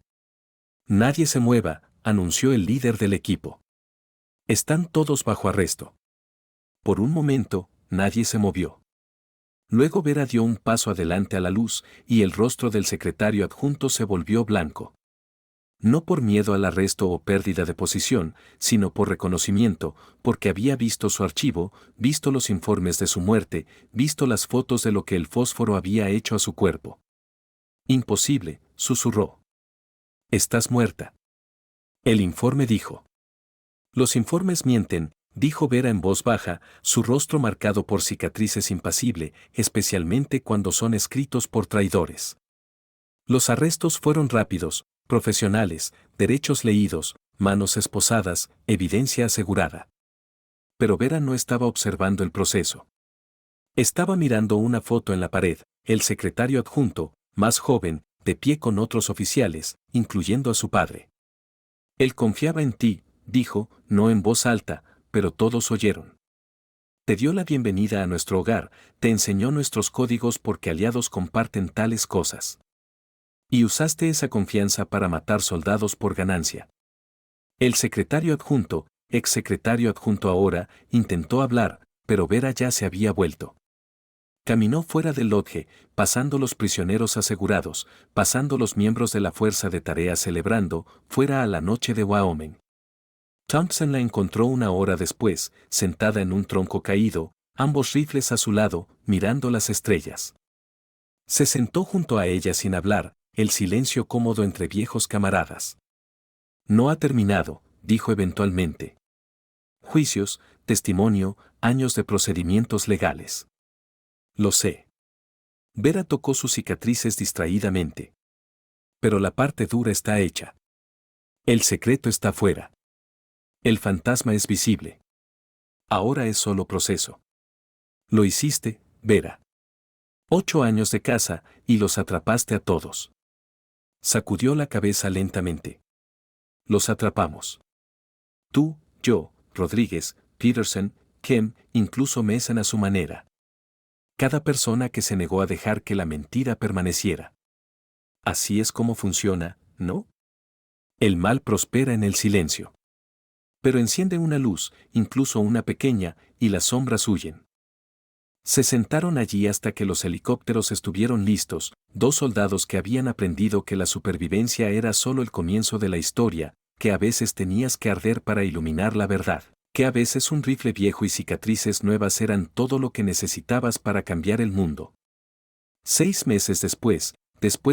Nadie se mueva, anunció el líder del equipo. Están todos bajo arresto. Por un momento, nadie se movió. Luego Vera dio un paso adelante a la luz, y el rostro del secretario adjunto se volvió blanco. No por miedo al arresto o pérdida de posición, sino por reconocimiento, porque había visto su archivo, visto los informes de su muerte, visto las fotos de lo que el fósforo había hecho a su cuerpo. Imposible, susurró. Estás muerta. El informe dijo. Los informes mienten, dijo Vera en voz baja, su rostro marcado por cicatrices impasible, especialmente cuando son escritos por traidores. Los arrestos fueron rápidos, profesionales, derechos leídos, manos esposadas, evidencia asegurada. Pero Vera no estaba observando el proceso. Estaba mirando una foto en la pared, el secretario adjunto, más joven, de pie con otros oficiales, incluyendo a su padre. Él confiaba en ti, dijo, no en voz alta, pero todos oyeron. Te dio la bienvenida a nuestro hogar, te enseñó nuestros códigos porque aliados comparten tales cosas. Y usaste esa confianza para matar soldados por ganancia. El secretario adjunto, exsecretario adjunto ahora, intentó hablar, pero Vera ya se había vuelto. Caminó fuera del lodge, pasando los prisioneros asegurados, pasando los miembros de la fuerza de tarea celebrando, fuera a la noche de Wyoming. Thompson la encontró una hora después, sentada en un tronco caído, ambos rifles a su lado, mirando las estrellas. Se sentó junto a ella sin hablar, el silencio cómodo entre viejos camaradas. No ha terminado, dijo eventualmente. Juicios, testimonio, años de procedimientos legales. Lo sé. Vera tocó sus cicatrices distraídamente. Pero la parte dura está hecha. El secreto está fuera. El fantasma es visible. Ahora es solo proceso. Lo hiciste, Vera. 8 años de casa, y los atrapaste a todos. Sacudió la cabeza lentamente. Los atrapamos. Tú, yo, Rodríguez, Peterson, Kem, incluso Mason a su manera. Cada persona que se negó a dejar que la mentira permaneciera. Así es como funciona, ¿no? El mal prospera en el silencio. Pero enciende una luz, incluso una pequeña, y las sombras huyen. Se sentaron allí hasta que los helicópteros estuvieron listos, 2 soldados que habían aprendido que la supervivencia era solo el comienzo de la historia, que a veces tenías que arder para iluminar la verdad, que a veces un rifle viejo y cicatrices nuevas eran todo lo que necesitabas para cambiar el mundo. 6 meses después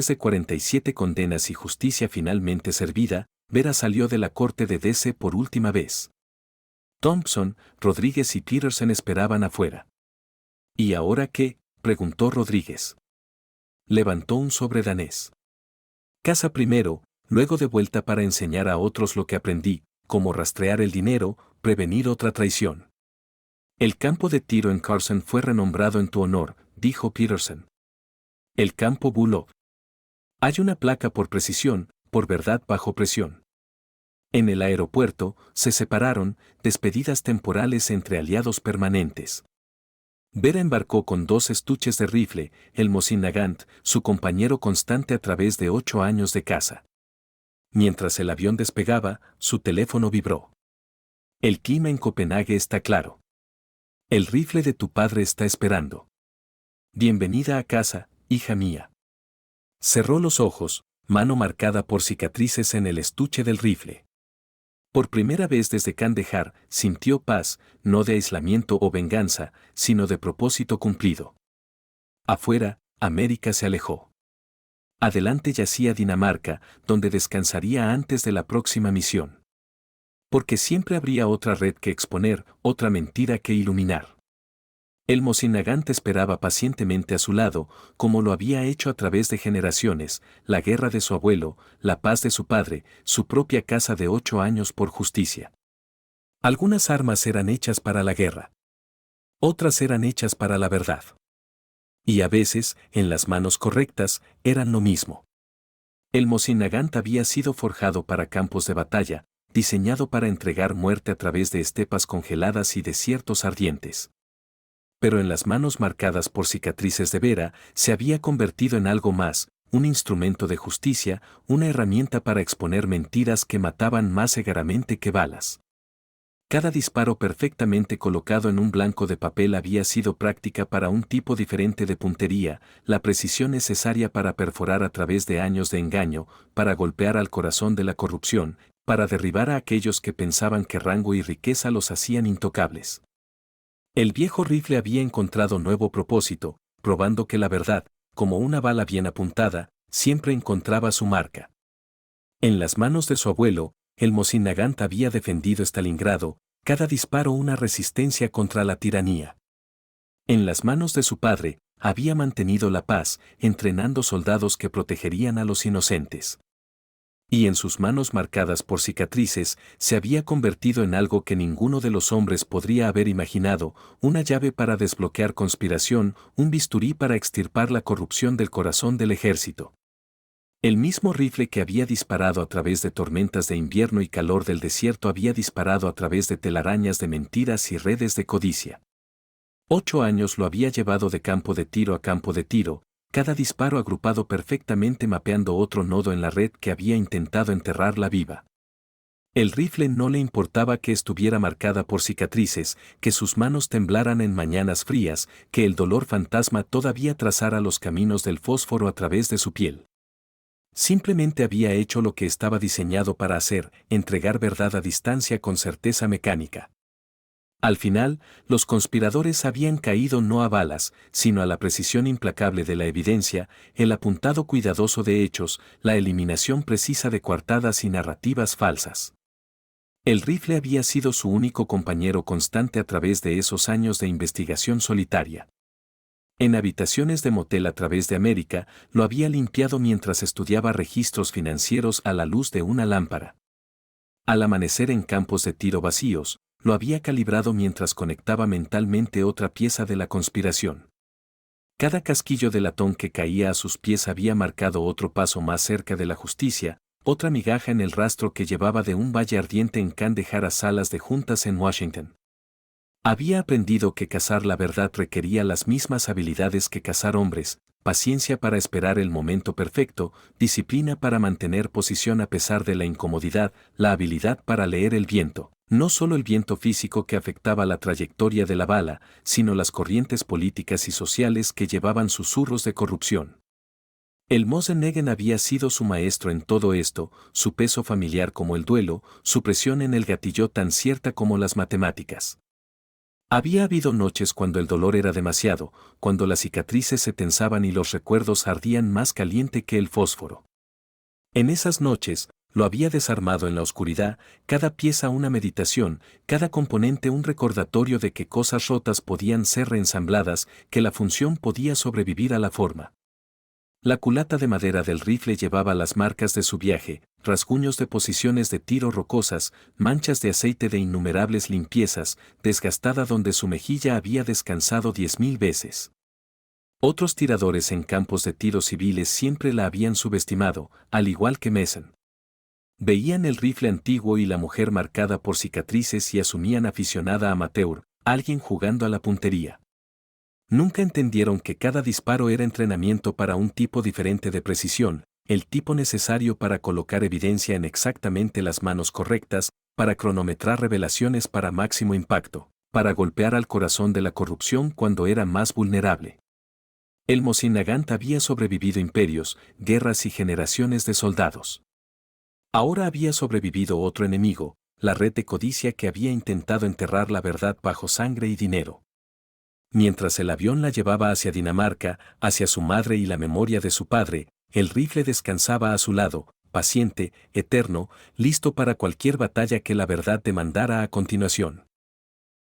de 47 condenas y justicia finalmente servida, Vera salió de la corte de DC por última vez. Thompson, Rodríguez y Peterson esperaban afuera. ¿Y ahora qué?, preguntó Rodríguez. Levantó un sobre danés. Casa primero, luego de vuelta para enseñar a otros lo que aprendí, cómo rastrear el dinero, prevenir otra traición. El campo de tiro en Carson fue renombrado en tu honor, dijo Peterson. El campo Bullock. Hay una placa por precisión, por verdad bajo presión. En el aeropuerto, se separaron, despedidas temporales entre aliados permanentes. Vera embarcó con 2 estuches de rifle, el Mosin Nagant, su compañero constante a través de 8 años de caza. Mientras el avión despegaba, su teléfono vibró. El clima en Copenhague está claro. El rifle de tu padre está esperando. Bienvenida a casa, hija mía. Cerró los ojos, mano marcada por cicatrices en el estuche del rifle. Por primera vez desde Kandahar, sintió paz, no de aislamiento o venganza, sino de propósito cumplido. Afuera, América se alejó. Adelante yacía Dinamarca, donde descansaría antes de la próxima misión. Porque siempre habría otra red que exponer, otra mentira que iluminar. El Mosinagant esperaba pacientemente a su lado, como lo había hecho a través de generaciones, la guerra de su abuelo, la paz de su padre, su propia casa de 8 años por justicia. Algunas armas eran hechas para la guerra. Otras eran hechas para la verdad. Y a veces, en las manos correctas, eran lo mismo. El Mosinagant había sido forjado para campos de batalla, diseñado para entregar muerte a través de estepas congeladas y desiertos ardientes. Pero en las manos marcadas por cicatrices de Vera, se había convertido en algo más, un instrumento de justicia, una herramienta para exponer mentiras que mataban más cegaramente que balas. Cada disparo perfectamente colocado en un blanco de papel había sido práctica para un tipo diferente de puntería, la precisión necesaria para perforar a través de años de engaño, para golpear al corazón de la corrupción, para derribar a aquellos que pensaban que rango y riqueza los hacían intocables. El viejo rifle había encontrado nuevo propósito, probando que la verdad, como una bala bien apuntada, siempre encontraba su marca. En las manos de su abuelo, el Mosinagant había defendido Stalingrado, cada disparo una resistencia contra la tiranía. En las manos de su padre, había mantenido la paz, entrenando soldados que protegerían a los inocentes. Y en sus manos marcadas por cicatrices, se había convertido en algo que ninguno de los hombres podría haber imaginado, una llave para desbloquear conspiración, un bisturí para extirpar la corrupción del corazón del ejército. El mismo rifle que había disparado a través de tormentas de invierno y calor del desierto había disparado a través de telarañas de mentiras y redes de codicia. 8 años lo había llevado de campo de tiro a campo de tiro, cada disparo agrupado perfectamente mapeando otro nodo en la red que había intentado enterrarla viva. El rifle no le importaba que estuviera marcada por cicatrices, que sus manos temblaran en mañanas frías, que el dolor fantasma todavía trazara los caminos del fósforo a través de su piel. Simplemente había hecho lo que estaba diseñado para hacer, entregar verdad a distancia con certeza mecánica. Al final, los conspiradores habían caído no a balas, sino a la precisión implacable de la evidencia, el apuntado cuidadoso de hechos, la eliminación precisa de coartadas y narrativas falsas. El rifle había sido su único compañero constante a través de esos años de investigación solitaria. En habitaciones de motel a través de América, lo había limpiado mientras estudiaba registros financieros a la luz de una lámpara. Al amanecer en campos de tiro vacíos, lo había calibrado mientras conectaba mentalmente otra pieza de la conspiración. Cada casquillo de latón que caía a sus pies había marcado otro paso más cerca de la justicia, otra migaja en el rastro que llevaba de un valle ardiente en Kandahar a salas de juntas en Washington. Había aprendido que cazar la verdad requería las mismas habilidades que cazar hombres, paciencia para esperar el momento perfecto, disciplina para mantener posición a pesar de la incomodidad, la habilidad para leer el viento, no solo el viento físico que afectaba la trayectoria de la bala, sino las corrientes políticas y sociales que llevaban susurros de corrupción. El Mosinagant había sido su maestro en todo esto, su peso familiar como el duelo, su presión en el gatillo tan cierta como las matemáticas. Había habido noches cuando el dolor era demasiado, cuando las cicatrices se tensaban y los recuerdos ardían más caliente que el fósforo. En esas noches, lo había desarmado en la oscuridad, cada pieza una meditación, cada componente un recordatorio de que cosas rotas podían ser reensambladas, que la función podía sobrevivir a la forma. La culata de madera del rifle llevaba las marcas de su viaje, rasguños de posiciones de tiro rocosas, manchas de aceite de innumerables limpiezas, desgastada donde su mejilla había descansado 10.000 veces. Otros tiradores en campos de tiro civiles siempre la habían subestimado, al igual que Mason. Veían el rifle antiguo y la mujer marcada por cicatrices y asumían aficionada amateur, alguien jugando a la puntería. Nunca entendieron que cada disparo era entrenamiento para un tipo diferente de precisión, el tipo necesario para colocar evidencia en exactamente las manos correctas, para cronometrar revelaciones para máximo impacto, para golpear al corazón de la corrupción cuando era más vulnerable. El Mosinagant había sobrevivido imperios, guerras y generaciones de soldados. Ahora había sobrevivido otro enemigo, la red de codicia que había intentado enterrar la verdad bajo sangre y dinero. Mientras el avión la llevaba hacia Dinamarca, hacia su madre y la memoria de su padre, el rifle descansaba a su lado, paciente, eterno, listo para cualquier batalla que la verdad demandara a continuación.